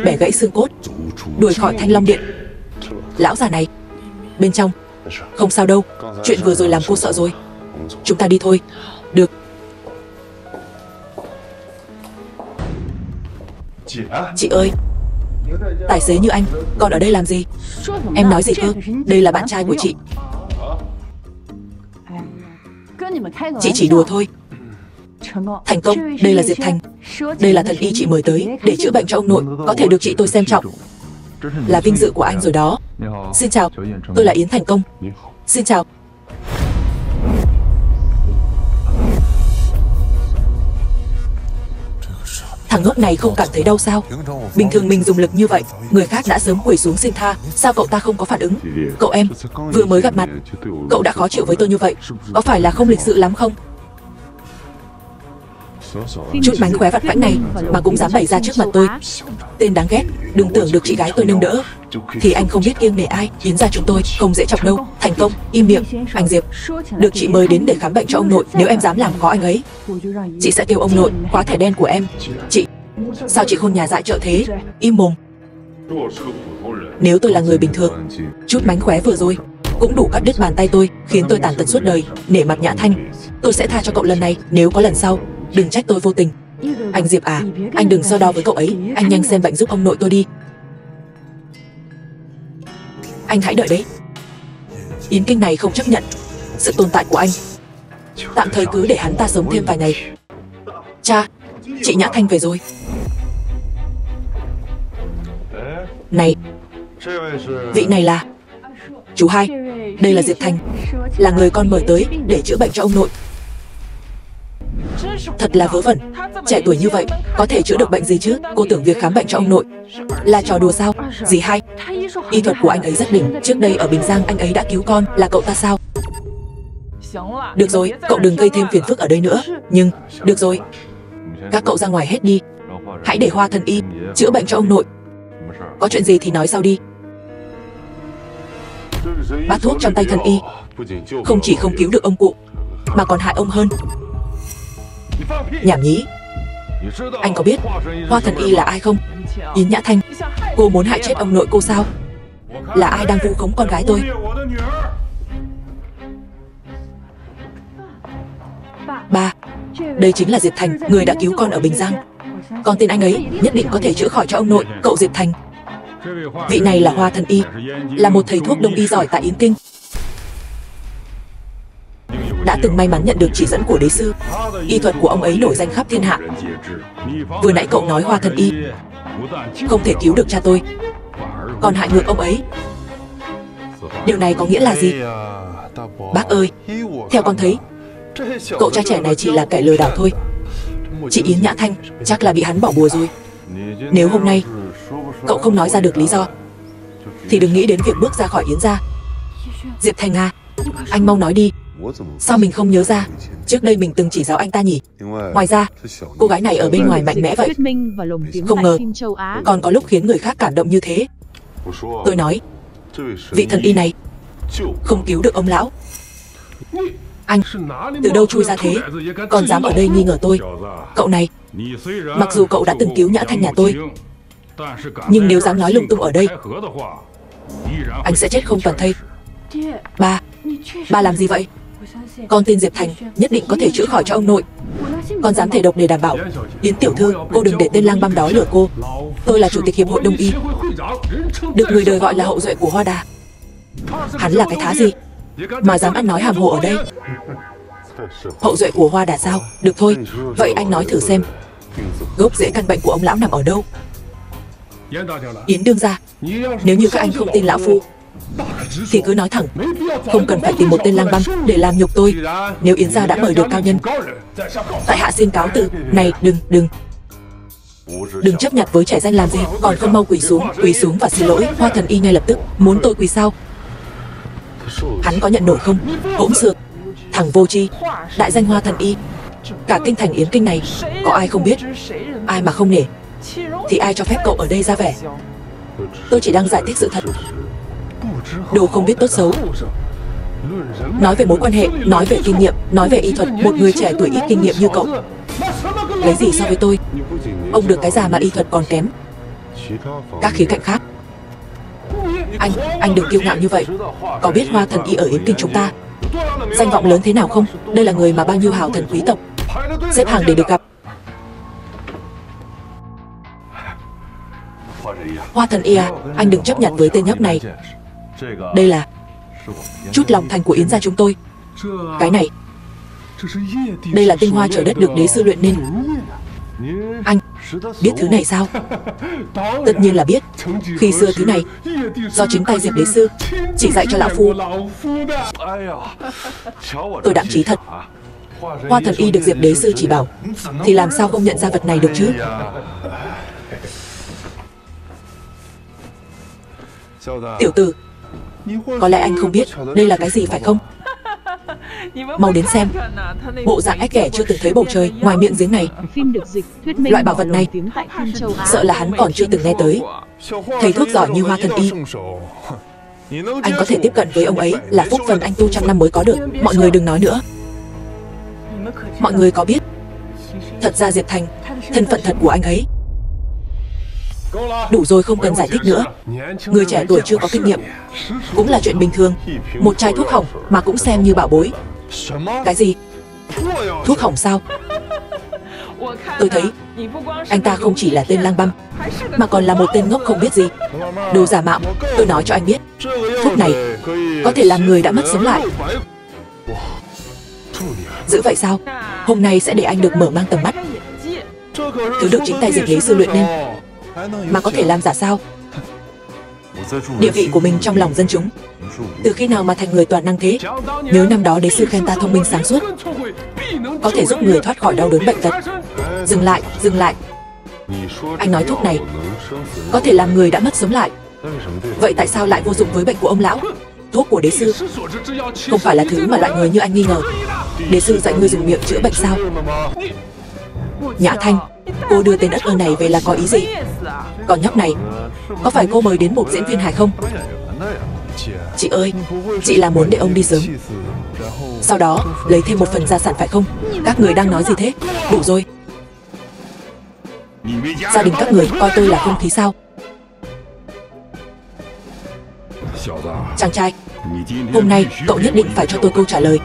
S1: bẻ gãy xương cốt, đuổi khỏi Thanh Long Điện. Lão già này bên trong không sao đâu. Chuyện vừa rồi làm cô sợ rồi. Chúng ta đi thôi. Được. Chị ơi, tài xế như anh còn ở đây làm gì? Em nói gì cơ? Đây là bạn trai của chị. Chị chỉ đùa thôi. Thành công, đây là Diệp Thành. Đây là thần y chị mời tới để chữa bệnh cho ông nội. Có thể được chị tôi xem trọng là vinh dự của anh rồi đó. Xin chào, tôi là Yến Thành Công. Xin chào. Thằng ngốc này không cảm thấy đau sao? Bình thường mình dùng lực như vậy, người khác đã sớm quỳ xuống xin tha. Sao cậu ta không có phản ứng? Cậu em, vừa mới gặp mặt, cậu đã khó chịu với tôi như vậy, có phải là không lịch sự lắm không? Chút mánh khóe vặt vãnh này mà cũng dám bày ra trước mặt tôi. Tên đáng ghét, đừng tưởng được chị gái tôi nâng đỡ thì anh không biết kiêng nể ai. Yến gia chúng tôi không dễ chọc đâu. Thành Công, im miệng. Anh Diệp, được chị mời đến để khám bệnh cho ông nội. Nếu em dám làm khó anh ấy, chị sẽ kêu ông nội khóa thẻ đen của em. Chị, sao chị khôn nhà dại trợ thế? Im mồm. Nếu tôi là người bình thường, chút mánh khóe vừa rồi cũng đủ cắt đứt bàn tay tôi, khiến tôi tàn tật suốt đời. Nể mặt Nhã Thanh, tôi sẽ tha cho cậu lần này. Nếu có lần sau, Đừng trách tôi vô tình. Anh Diệp à, anh đừng so đo với cậu ấy. Anh nhanh xem bệnh giúp ông nội tôi đi. Anh hãy đợi đấy. Yến Kinh này không chấp nhận sự tồn tại của anh. Tạm thời cứ để hắn ta sống thêm vài ngày. Cha, chị Nhã Thanh về rồi. Này, vị này là... Chú hai, đây là Diệp Thành, là người con mời tới để chữa bệnh cho ông nội. Thật là vớ vẩn, trẻ tuổi như vậy có thể chữa được bệnh gì chứ? Cô tưởng việc khám bệnh cho ông nội là trò đùa sao? Dì hai, y thuật của anh ấy rất đỉnh. Trước đây ở Bình Giang anh ấy đã cứu con. Là cậu ta sao? Được rồi, cậu đừng gây thêm phiền phức ở đây nữa. Nhưng, được rồi, các cậu ra ngoài hết đi. Hãy để Hoa Thần Y chữa bệnh cho ông nội. Có chuyện gì thì nói sau đi. Bát thuốc trong tay Thần Y không chỉ không cứu được ông cụ mà còn hại ông hơn. Nhảm nhí. Anh có biết Hoa Thần Y là ai không? Yến Nhã Thanh, cô muốn hại chết ông nội cô sao? Là ai đang vu khống con gái tôi? Ba, đây chính là Diệp Thành, người đã cứu con ở Bình Giang. Còn tên anh ấy nhất định có thể chữa khỏi cho ông nội. Cậu Diệp Thành, vị này là Hoa Thần Y, là một thầy thuốc đông y giỏi tại Yến Kinh, đã từng may mắn nhận được chỉ dẫn của đế sư. Y thuật của ông ấy nổi danh khắp thiên hạ. Vừa nãy cậu nói Hoa Thần Y không thể cứu được cha tôi, còn hại ngược ông ấy. Điều này có nghĩa là gì? Bác ơi, theo con thấy, cậu cha trẻ này chỉ là kẻ lừa đảo thôi. Chị Yến Nhã Thanh chắc là bị hắn bỏ bùa rồi. Nếu hôm nay cậu không nói ra được lý do thì đừng nghĩ đến việc bước ra khỏi Yến gia. Diệp Thành à, anh mau nói đi. Sao mình không nhớ ra trước đây mình từng chỉ giáo anh ta nhỉ? Ngoài ra, cô gái này ở bên ngoài mạnh mẽ vậy. Không ngờ còn có lúc khiến người khác cảm động như thế. Tôi nói, vị thần y này không cứu được ông lão. Anh từ đâu chui ra thế, còn dám ở đây nghi ngờ tôi? Cậu này, mặc dù cậu đã từng cứu Nhã Thanh nhà tôi, nhưng nếu dám nói lung tung ở đây, anh sẽ chết không toàn thây. Ba làm gì vậy? Con tin Diệp Thành nhất định có thể chữa khỏi cho ông nội. Con dám thề độc để đảm bảo. Yến tiểu thư, cô đừng để tên lang băm đó lừa cô. Tôi là chủ tịch hiệp hội đông y, được người đời gọi là hậu duệ của Hoa Đà. Hắn là cái thá gì mà dám ăn nói hàm hồ ở đây? Hậu duệ của Hoa Đà sao? Được thôi, vậy anh nói thử xem, gốc rễ căn bệnh của ông lão nằm ở đâu? Yến đương gia, nếu như các anh không tin lão phu thì cứ nói thẳng, không cần phải tìm một tên lang băm để làm nhục tôi. Nếu Yến gia đã mời được cao nhân, tại hạ xin cáo từ. Này, đừng chấp nhặt với trẻ danh làm gì, còn không mau quỳ xuống và xin lỗi. Hoa Thần Y ngay lập tức. Muốn tôi quỳ sao? Hắn có nhận nổi không? Hỗn xược, thằng vô tri. Đại danh Hoa Thần Y, cả kinh thành Yến Kinh này có ai không biết? Ai mà không nể thì ai cho phép cậu ở đây ra vẻ? Tôi chỉ đang giải thích sự thật. Đồ không biết tốt xấu. Nói về mối quan hệ, nói về kinh nghiệm, nói về y thuật. Một người trẻ tuổi ít kinh nghiệm như cậu lấy gì so với tôi? Ông được cái già mà y thuật còn kém các khía cạnh khác. Anh đừng kiêu ngạo như vậy. Có biết Hoa Thần Y ở Yến Kinh chúng ta danh vọng lớn thế nào không? Đây là người mà bao nhiêu hào thần quý tộc xếp hàng để được gặp. Hoa Thần Y à, anh đừng chấp nhận với tên nhóc này. Đây là chút lòng thành của Yến gia chúng tôi. Cái này, đây là tinh hoa trời đất được đế sư luyện nên. Anh biết thứ này sao? Tất nhiên là biết. Khi xưa thứ này do chính tay Diệp đế sư chỉ dạy cho lão phu. Tôi đạm chí thật. Hoa Thần Y được Diệp đế sư chỉ bảo thì làm sao không nhận ra vật này được chứ? Tiểu tử, có lẽ anh không biết đây là cái gì phải không? Mau đến xem. Bộ dạng ếch ghẻ chưa từng thấy bầu trời ngoài miệng giếng này. Loại bảo vật này sợ là hắn còn chưa từng nghe tới. Thầy thuốc giỏi như Hoa Thần Y, anh có thể tiếp cận với ông ấy là phúc phần anh tu trăm năm mới có được. Mọi người đừng nói nữa. Mọi người có biết thật ra Diệp Thành, thân phận thật của anh ấy? Đủ rồi, không cần giải thích nữa. Người trẻ tuổi chưa có kinh nghiệm cũng là chuyện bình thường. Một chai thuốc hỏng mà cũng xem như bảo bối. Cái gì? Thuốc hỏng sao? Tôi thấy anh ta không chỉ là tên lang băm, mà còn là một tên ngốc không biết gì. Đồ giả mạo, tôi nói cho anh biết, thuốc này có thể làm người đã mất sống lại. Dữ vậy sao? Hôm nay sẽ để anh được mở mang tầm mắt. Thứ được chính tay Dịch Lý sư luyện nên, mà có thể làm giả sao? Địa vị của mình trong lòng dân chúng, từ khi nào mà thành người toàn năng thế? Nhớ năm đó đế sư khen ta thông minh sáng suốt, có thể giúp người thoát khỏi đau đớn bệnh tật. Dừng lại, dừng lại. Anh nói thuốc này có thể làm người đã mất sống lại. Vậy tại sao lại vô dụng với bệnh của ông lão? Thuốc của đế sư không phải là thứ mà loại người như anh nghi ngờ. Đế sư dạy ngươi dùng miệng chữa bệnh sao? Nhã Thanh, cô đưa tên ất ơ này về là có ý gì? Còn nhóc này, có phải cô mời đến một diễn viên hài không? Chị ơi, chị là muốn để ông đi sớm, sau đó lấy thêm một phần gia sản phải không? Các người đang nói gì thế? Đủ rồi. Gia đình các người coi tôi là không khí sao? Chàng trai, hôm nay cậu nhất định phải cho tôi câu trả lời.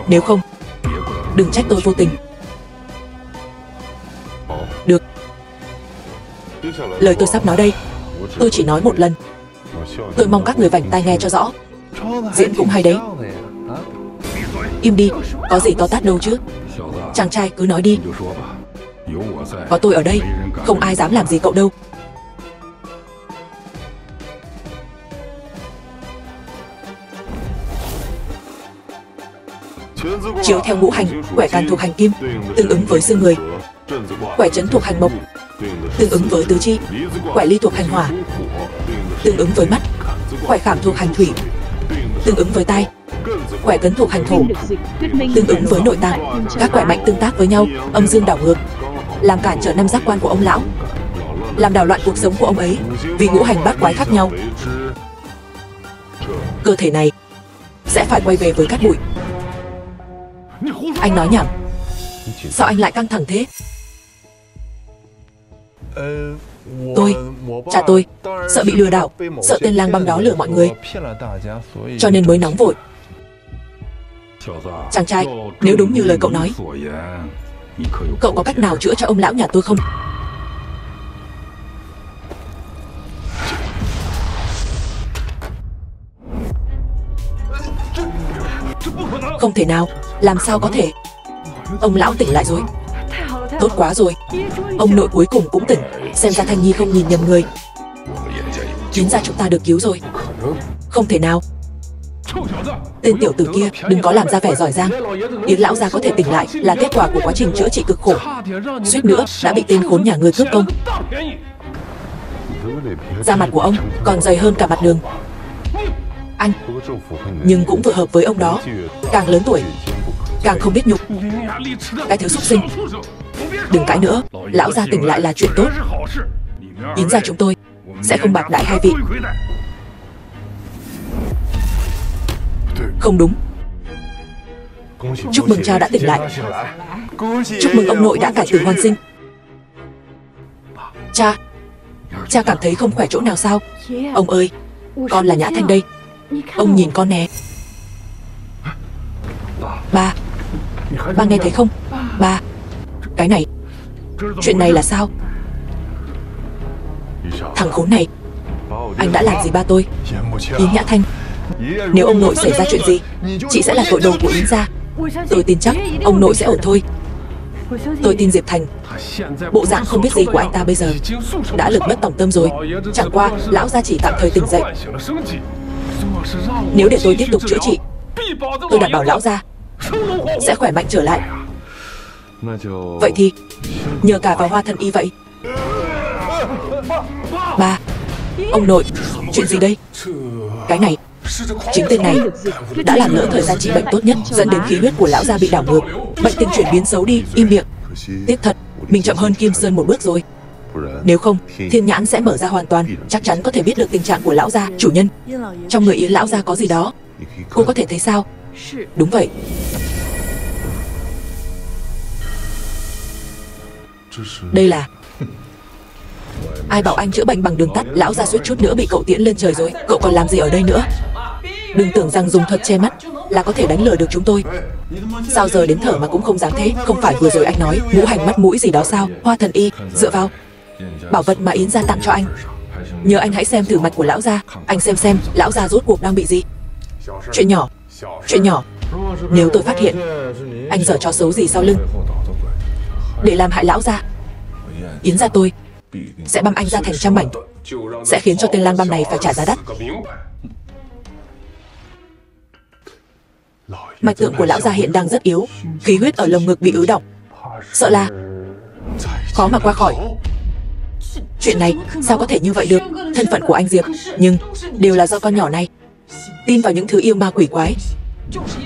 S1: Nếu không, đừng trách tôi vô tình. Được. Lời tôi sắp nói đây, tôi chỉ nói một lần. Tôi mong các người vảnh tai nghe cho rõ. Diễn cũng hay đấy. Im đi, có gì to tát đâu chứ. Chàng trai cứ nói đi. Có tôi ở đây, không ai dám làm gì cậu đâu. Chiếu theo ngũ hành, quẻ càn thuộc hành kim, tương ứng với xương người. Quẻ trấn thuộc hành mộc, tương ứng với tứ chi. Quẻ ly thuộc hành hỏa, tương ứng với mắt. Quẻ khảm thuộc hành thủy, tương ứng với tai. Quẻ cấn thuộc hành thổ, tương ứng với nội tạng. Các quẻ mạnh tương tác với nhau, âm dương đảo ngược, làm cản trở năm giác quan của ông lão, làm đảo loạn cuộc sống của ông ấy. Vì ngũ hành bát quái khác nhau, cơ thể này sẽ phải quay về với cát bụi. Anh nói nhảm. Sao anh lại căng thẳng thế? Cha tôi sợ bị lừa đảo, sợ tên lang băm đó lừa mọi người, cho nên mới nóng vội. Chàng trai, nếu đúng như lời cậu nói, cậu có cách nào chữa cho ông lão nhà tôi không? Không thể nào, làm sao có thể? Ông lão tỉnh lại rồi. Tốt quá rồi, ông nội cuối cùng cũng tỉnh. Xem ra Thanh Nhi không nhìn nhầm người. Chính ra chúng ta được cứu rồi. Không thể nào. Tên tiểu tử kia đừng có làm ra vẻ giỏi giang. Yến lão gia có thể tỉnh lại là kết quả của quá trình chữa trị cực khổ, suýt nữa đã bị tên khốn nhà ngươi cướp công. Da mặt của ông còn dày hơn cả mặt đường. Anh, nhưng cũng vừa hợp với ông đó. Càng lớn tuổi càng không biết nhục. Cái thứ súc sinh. Đừng cãi nữa, lão gia tỉnh lại là chuyện tốt. Yến gia chúng tôi sẽ không bạc đãi hai vị. Không đúng. Chúc mừng cha đã tỉnh lại. Chúc mừng ông nội đã cải tử hoàn sinh. Cha cảm thấy không khỏe chỗ nào sao? Ông ơi, con là Nhã Thanh đây. Ông nhìn con nè. Ba nghe thấy không? Ba, cái này, chuyện này là sao? Thằng khốn này, anh đã làm gì ba tôi? Yến Nhã Thanh, nếu ông nội xảy ra chuyện gì, chị sẽ là tội đồ của Yến gia. Tôi tin chắc ông nội sẽ ổn thôi. Tôi tin Diệp Thành, bộ dạng không biết gì của anh ta bây giờ đã lực mất tòng tâm rồi. Chẳng qua lão gia chỉ tạm thời tỉnh dậy. Nếu để tôi tiếp tục chữa trị, tôi đảm bảo lão gia sẽ khỏe mạnh trở lại. Vậy thì nhờ cả vào Hoa Thần Y vậy. Ba, ông nội, chuyện gì đây? Cái này, chính tên này đã làm lỡ thời gian trị bệnh tốt nhất, dẫn đến khí huyết của lão gia bị đảo ngược, bệnh tình chuyển biến xấu đi. Im miệng. Tiếc thật, mình chậm hơn Kim Sơn một bước rồi. Nếu không, thiên nhãn sẽ mở ra hoàn toàn, chắc chắn có thể biết được tình trạng của lão gia. Chủ nhân, trong người Yến lão gia có gì đó, cô có thể thấy sao? Đúng vậy. Đây là... Ai bảo anh chữa bệnh bằng đường tắt? Lão gia suýt chút nữa bị cậu tiễn lên trời rồi. Cậu còn làm gì ở đây nữa? Đừng tưởng rằng dùng thuật che mắt là có thể đánh lừa được chúng tôi. Sao giờ đến thở mà cũng không dám thế? Không phải vừa rồi anh nói ngũ hành mắt mũi gì đó sao? Hoa thần y, dựa vào bảo vật mà Yến gia tặng cho anh. Nhờ anh hãy xem thử mạch của lão gia. Anh xem lão gia rốt cuộc đang bị gì. Chuyện nhỏ. Nếu tôi phát hiện anh giở trò xấu gì sau lưng để làm hại lão gia, Yến gia tôi sẽ băm anh ra thành trăm mảnh, sẽ khiến cho tên lang băm này phải trả giá đắt. Mạch tượng của lão gia hiện đang rất yếu, khí huyết ở lồng ngực bị ứ đọng, sợ là khó mà qua khỏi. Chuyện này sao có thể như vậy được? Thân phận của anh Diệp, nhưng đều là do con nhỏ này tin vào những thứ yêu ma quỷ quái,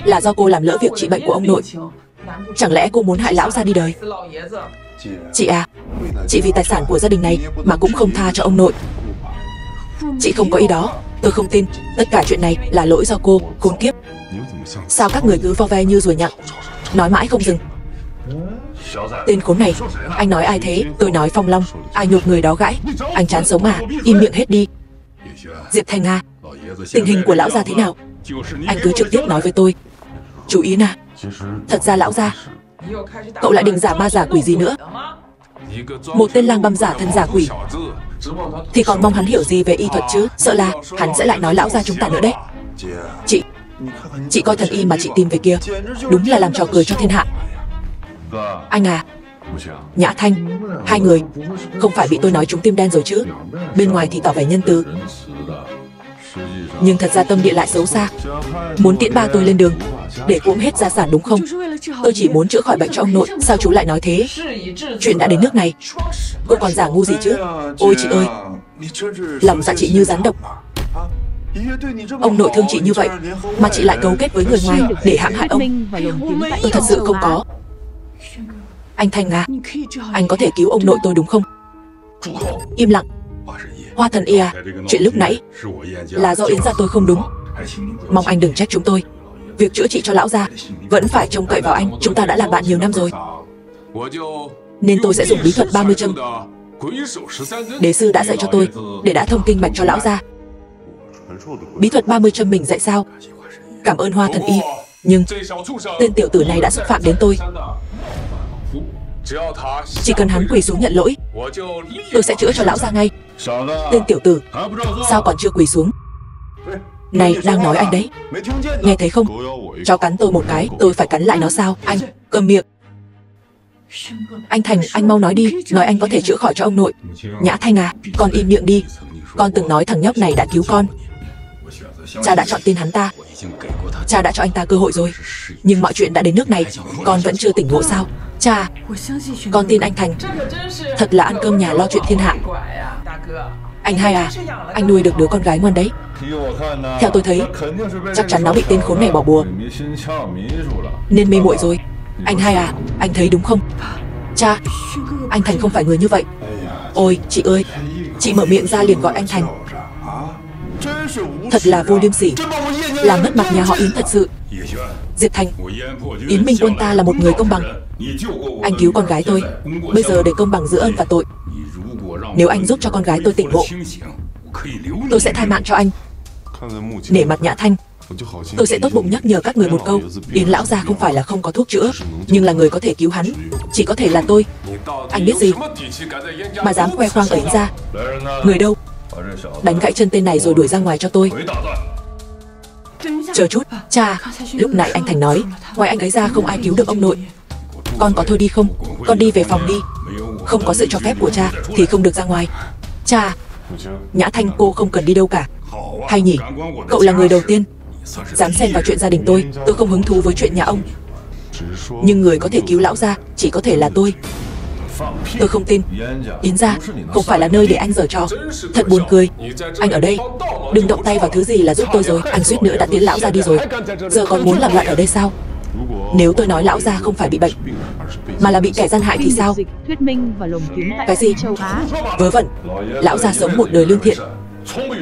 S1: là do cô làm lỡ việc trị bệnh của ông nội. Chẳng lẽ cô muốn hại lão gia đi đời? Chị à, chị vì tài sản của gia đình này mà cũng không tha cho ông nội. Chị không có ý đó, tôi không tin. Tất cả chuyện này là lỗi do cô, khốn kiếp. Sao các người cứ vo ve như ruồi nhặng, nói mãi không dừng. Tên khốn này, anh nói ai thế? Tôi nói Phong Long, ai nhục người đó gãi. Anh chán sống à? Im miệng hết đi. Diệp Thành à, tình hình của lão gia thế nào? Anh cứ trực tiếp nói với tôi. Chú Yến à, thật ra lão gia, cậu lại định giả ma giả quỷ gì nữa? Một tên lang băm giả thân giả quỷ thì còn mong hắn hiểu gì về y thuật chứ? Sợ là hắn sẽ lại nói lão gia chúng ta nữa đấy. Chị coi thần y mà chị tìm về kia, đúng là làm trò cười cho thiên hạ. Anh à, Nhã Thanh, hai người không phải bị tôi nói trúng tim đen rồi chứ? Bên ngoài thì tỏ vẻ nhân từ, nhưng thật ra tâm địa lại xấu xa, muốn tiễn ba tôi lên đường để cuỗm hết gia sản đúng không? Tôi chỉ muốn chữa khỏi bệnh cho ông nội. Sao chú lại nói thế? Chuyện đã đến nước này, cô còn giả ngu gì chứ? Ôi chị ơi, lòng dạ chị như rắn độc. Ông nội thương chị như vậy mà chị lại cấu kết với người ngoài để hãm hại ông. Tôi thật sự không có. Anh Thành à, anh có thể cứu ông nội tôi đúng không? Im lặng. Hoa thần y à, chuyện lúc nãy là do Yến gia tôi không đúng. Mong anh đừng trách chúng tôi. Việc chữa trị cho lão gia vẫn phải trông cậy vào anh. Chúng ta đã làm bạn nhiều năm rồi, nên tôi sẽ dùng bí thuật 30 châm đế sư đã dạy cho tôi để đã thông kinh mạch cho lão gia. Bí thuật 30 châm mình dạy sao? Cảm ơn Hoa thần y, nhưng tên tiểu tử này đã xúc phạm đến tôi. Chỉ cần hắn quỳ xuống nhận lỗi, tôi sẽ chữa cho lão gia ngay. Tên tiểu tử, sao còn chưa quỳ xuống? Này, đang nói anh đấy, nghe thấy không? Chó cắn tôi một cái, tôi phải cắn lại nó sao? Anh, câm miệng. Anh Thành, anh mau nói đi, nói anh có thể chữa khỏi cho ông nội. Nhã Thanh à, con im miệng đi. Con từng nói thằng nhóc này đã cứu con. Cha đã chọn tin hắn ta. Cha đã cho anh ta cơ hội rồi. Nhưng mọi chuyện đã đến nước này, con vẫn chưa tỉnh ngộ sao? Cha, con tin anh Thành. Thật là ăn cơm nhà lo chuyện thiên hạ. Anh hai à, anh nuôi được đứa con gái ngoan đấy. Theo tôi thấy, chắc chắn nó bị tên khốn này bỏ bùa nên mê muội rồi. Anh hai à, anh thấy đúng không? Cha, anh Thành không phải người như vậy. Ôi, chị ơi, chị mở miệng ra liền gọi anh Thành. Thật là vô liêm sỉ, làm mất mặt nhà họ Yến thật sự. Diệp Thành, Yến Minh Quân ta là một người công bằng. Anh cứu con gái tôi, bây giờ để công bằng giữa ơn và tội. Nếu anh giúp cho con gái tôi tỉnh ngộ, tôi sẽ tha mạng cho anh. Nể mặt Nhã Thanh, tôi sẽ tốt bụng nhắc nhở các người một câu. Yến lão gia không phải là không có thuốc chữa, nhưng là người có thể cứu hắn chỉ có thể là tôi. Anh biết gì mà dám khoe khoang ở Yến gia? Người đâu? Đánh gãy chân tên này rồi đuổi ra ngoài cho tôi. Chờ chút, cha, lúc nãy anh Thành nói ngoài anh ấy ra không ai cứu được ông nội. Con có thôi đi không? Con đi về phòng đi. Không có sự cho phép của cha thì không được ra ngoài. Cha, Nhã Thanh cô không cần đi đâu cả. Hay nhỉ, cậu là người đầu tiên dám xen vào chuyện gia đình tôi. Tôi không hứng thú với chuyện nhà ông, nhưng người có thể cứu lão gia chỉ có thể là tôi. Tôi không tin. Yến gia không phải là nơi để anh giở trò. Thật buồn cười. Anh ở đây đừng động tay vào thứ gì là giúp tôi rồi. Anh suýt nữa đã tiến lão gia đi rồi, giờ còn muốn làm loạn ở đây sao? Nếu tôi nói lão gia không phải bị bệnh mà là bị kẻ gian hại thì sao? Cái gì? Vớ vẩn. Lão gia sống một đời lương thiện,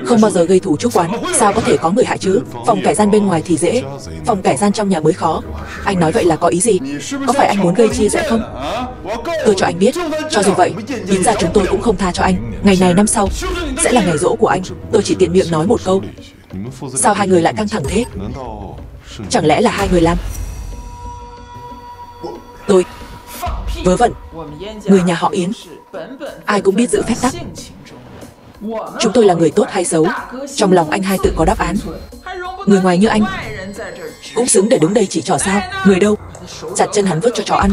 S1: không bao giờ gây thù chuốc oán, sao có thể có người hại chứ? Phòng kẻ gian bên ngoài thì dễ, phòng kẻ gian trong nhà mới khó. Anh nói vậy là có ý gì? Có phải anh muốn gây chia rẽ không? Tôi cho anh biết, cho dù vậy, Yến gia chúng tôi cũng không tha cho anh. Ngày này năm sau sẽ là ngày giỗ của anh. Tôi chỉ tiện miệng nói một câu. Sao hai người lại căng thẳng thế? Chẳng lẽ là hai người làm? Tôi. Vớ vẩn. Người nhà họ Yến ai cũng biết giữ phép tắc. Chúng tôi là người tốt hay xấu, trong lòng anh hai tự có đáp án. Người ngoài như anh cũng xứng để đứng đây chỉ trỏ sao? Người đâu? Chặt chân hắn vứt cho chó ăn.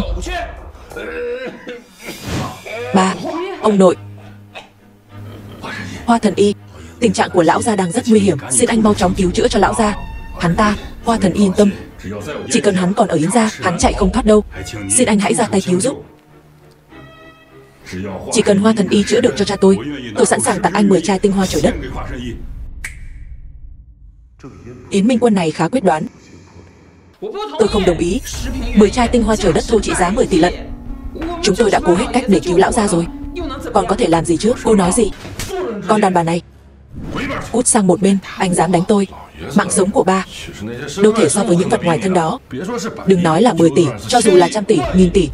S1: Ba, ông nội. Hoa Thần Y, tình trạng của lão gia đang rất nguy hiểm, xin anh mau chóng cứu chữa cho lão gia. Hắn ta, Hoa Thần Y yên tâm, chỉ cần hắn còn ở Yến gia, hắn chạy không thoát đâu. Xin anh hãy ra tay cứu giúp. Chỉ cần Hoa Thần Y chữa được cho cha tôi sẵn sàng tặng anh 10 chai tinh hoa trời đất. Yến Minh Quân này khá quyết đoán. Tôi không đồng ý. 10 chai tinh hoa trời đất thôi trị giá 10 tỷ lận. Chúng tôi đã cố hết cách để cứu lão gia rồi, còn có thể làm gì chứ? Cô nói gì? Con đàn bà này, cút sang một bên. Anh dám đánh tôi? Mạng sống của ba đâu thể so với những vật ngoài thân đó. Đừng nói là 10 tỷ, cho dù là trăm tỷ, nghìn tỷ,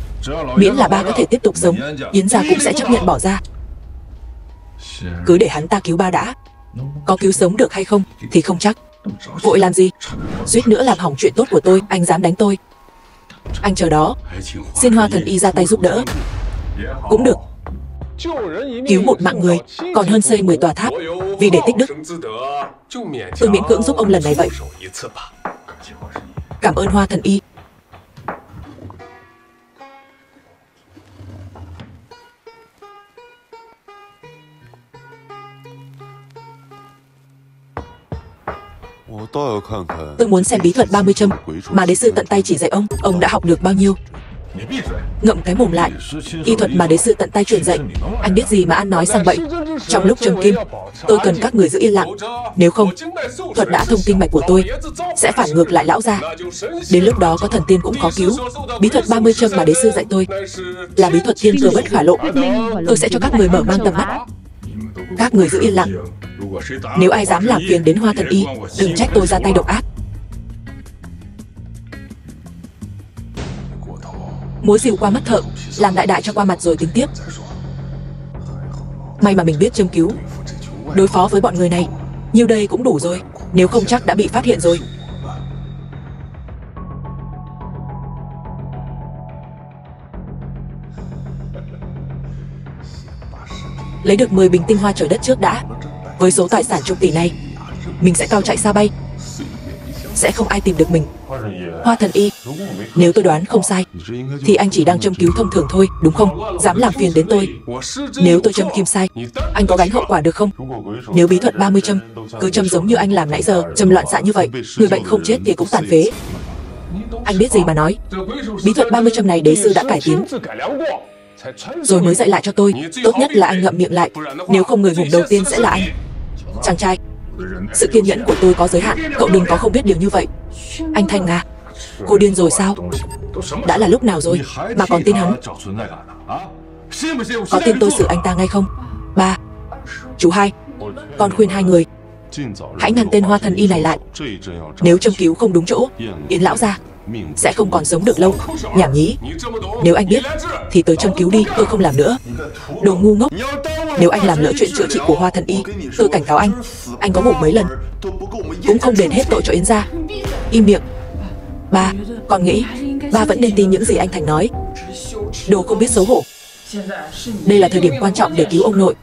S1: miễn là ba có thể tiếp tục sống, Yến gia cũng sẽ chấp nhận bỏ ra. Cứ để hắn ta cứu ba đã. Có cứu sống được hay không thì không chắc. Vội làm gì? Suýt nữa làm hỏng chuyện tốt của tôi. Anh dám đánh tôi? Anh chờ đó. Xin Hoa Thần Y ra tay giúp đỡ. Cũng được. Cứu một mạng người còn hơn xây 10 tòa tháp. Vì để tích đức, tôi miễn cưỡng giúp ông lần này vậy. Cảm ơn Hoa Thần Y. Tôi muốn xem bí thuật 30 châm mà đế sư tận tay chỉ dạy ông. Ông đã học được bao nhiêu? Ngậm cái mồm lại. Y thuật mà đế sư tận tay truyền dạy, anh biết gì mà ăn nói sang bậy. Trong lúc châm kim, tôi cần các người giữ yên lặng. Nếu không, thuật đã thông kinh mạch của tôi sẽ phản ngược lại lão gia. Đến lúc đó có thần tiên cũng khó cứu. Bí thuật 30 châm mà đế sư dạy tôi là bí thuật thiên cơ bất khả lộ. Tôi sẽ cho các người mở mang tầm mắt. Các người giữ yên lặng. Nếu ai dám làm phiền đến Hoa Thần Y, đừng trách tôi ra tay độc ác. Múa rìu qua mắt thợ, làm đại đại cho qua mặt rồi tính tiếp. May mà mình biết châm cứu. Đối phó với bọn người này, nhiêu đây cũng đủ rồi. Nếu không chắc đã bị phát hiện rồi. Lấy được 10 bình tinh hoa trời đất trước đã. Với số tài sản chục tỷ này, mình sẽ cao chạy xa bay. Sẽ không ai tìm được mình. Hoa Thần Y, nếu tôi đoán không sai thì anh chỉ đang châm cứu thông thường thôi, đúng không? Dám làm phiền đến tôi. Nếu tôi châm kim sai, anh có gánh hậu quả được không? Nếu bí thuật 30 châm cứ châm giống như anh làm nãy giờ, châm loạn xạ như vậy, người bệnh không chết thì cũng tàn phế. Anh biết gì mà nói. Bí thuật 30 châm này đế sư đã cải tiến rồi mới dạy lại cho tôi. Tốt nhất là anh ngậm miệng lại, nếu không người vùng đầu tiên sẽ là anh. Chàng trai, sự kiên nhẫn của tôi có giới hạn, cậu đừng có không biết điều như vậy. Anh Thanh à, cô điên rồi sao? Đã là lúc nào rồi mà còn tin hắn? Có tin tôi xử anh ta ngay không? Ba, chú hai, con khuyên hai người hãy ngăn tên Hoa Thần Y này lại. Nếu châm cứu không đúng chỗ, Yến lão gia sẽ không còn sống được lâu. Nhảm nhí. Nếu anh biết thì tới châm cứu đi, tôi không làm nữa. Đồ ngu ngốc. Nếu anh làm lỡ chuyện chữa trị của Hoa Thần Y, tôi cảnh cáo anh có ngủ mấy lần cũng không đền hết tội cho Yến gia. Im miệng. Ba, con nghĩ ba vẫn nên tin những gì anh Thành nói. Đồ không biết xấu hổ. Đây là thời điểm quan trọng để cứu ông nội.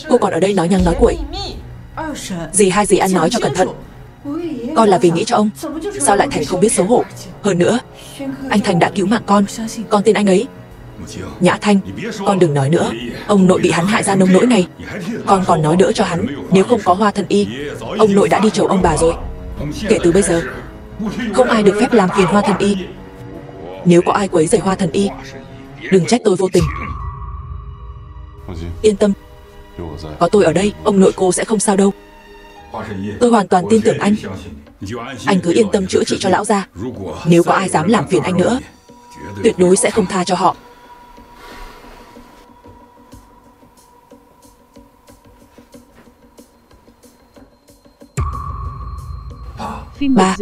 S1: Cô còn ở đây nói nhăng nói cuội. Dì hai dì ăn nói cho cẩn thận. Con là vì nghĩ cho ông, sao lại Thành không biết xấu hổ? Hơn nữa, anh Thành đã cứu mạng con tin anh ấy. Nhã Thanh, con đừng nói nữa. Ông nội bị hắn hại ra nông nỗi này, con còn nói đỡ cho hắn. Nếu không có Hoa Thần Y, ông nội đã đi chầu ông bà rồi. Kể từ bây giờ, không ai được phép làm phiền Hoa Thần Y. Nếu có ai quấy rầy Hoa Thần Y, đừng trách tôi vô tình. Yên tâm, có tôi ở đây, ông nội cô sẽ không sao đâu. Tôi hoàn toàn tin tưởng anh. Anh cứ yên tâm chữa trị cho lão gia. Nếu có ai dám làm phiền anh nữa, tuyệt đối sẽ không tha cho họ. Ba,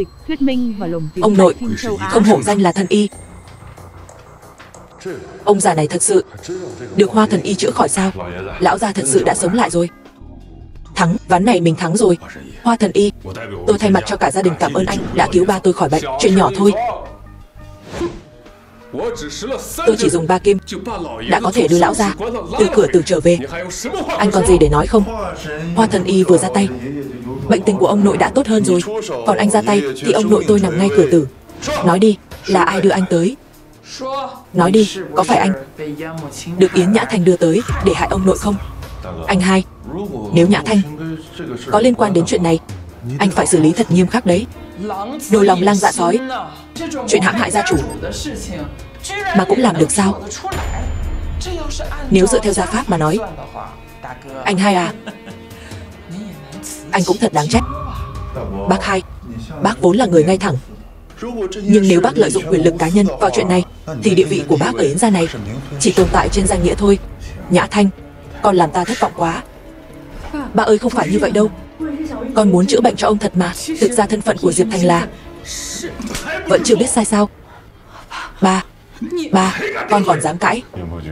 S1: ông nội không hổ danh là thần y. Ông già này thật sự được Hoa Thần Y chữa khỏi sao? Lão gia thật sự đã sống lại rồi. Thắng, ván này mình thắng rồi. Hoa Thần Y, tôi thay mặt cho cả gia đình cảm ơn anh đã cứu ba tôi khỏi bệnh. Chuyện nhỏ thôi. Tôi chỉ dùng 3 kim đã có thể đưa lão ra từ cửa tử trở về. Anh còn gì để nói không? Hoa Thần Y vừa ra tay, bệnh tình của ông nội đã tốt hơn rồi. Còn anh ra tay thì ông nội tôi nằm ngay cửa tử. Nói đi, là ai đưa anh tới? Nói đi, có phải anh được Yến Nhã Thanh đưa tới để hại ông nội không? Anh hai, nếu Nhã Thanh có liên quan đến chuyện này, anh phải xử lý thật nghiêm khắc đấy. Đồ lòng lang dạ sói, chuyện hãm hại gia chủ mà cũng làm được sao? Nếu dựa theo gia pháp mà nói, anh hai à, anh cũng thật đáng trách. Bác hai, bác vốn là người ngay thẳng, nhưng nếu bác lợi dụng quyền lực cá nhân vào chuyện này thì địa vị của bác ở Yến gia này chỉ tồn tại trên danh nghĩa thôi. Nhã Thanh, con làm ta thất vọng quá. Ba ơi, không phải như vậy đâu. Con muốn chữa bệnh cho ông thật mà. Thực ra thân phận của Diệp Thành là... Vẫn chưa biết sai sao? Ba, con còn dám cãi?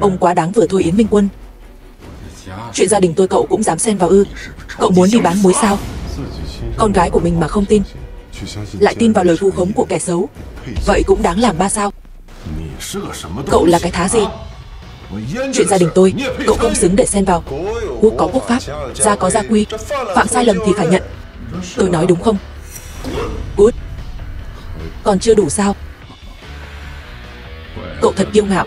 S1: Ông quá đáng vừa thôi Yến Minh Quân. Chuyện gia đình tôi cậu cũng dám xen vào ư? Cậu muốn đi bán muối sao? Con gái của mình mà không tin, lại tin vào lời vu khống của kẻ xấu, vậy cũng đáng làm ba sao? Cậu là cái thá gì? Chuyện gia đình tôi, cậu không xứng để xen vào. Quốc có quốc pháp, gia có gia quy, phạm sai lầm thì phải nhận. Tôi nói đúng không? Cút. Còn chưa đủ sao? Cậu thật kiêu ngạo,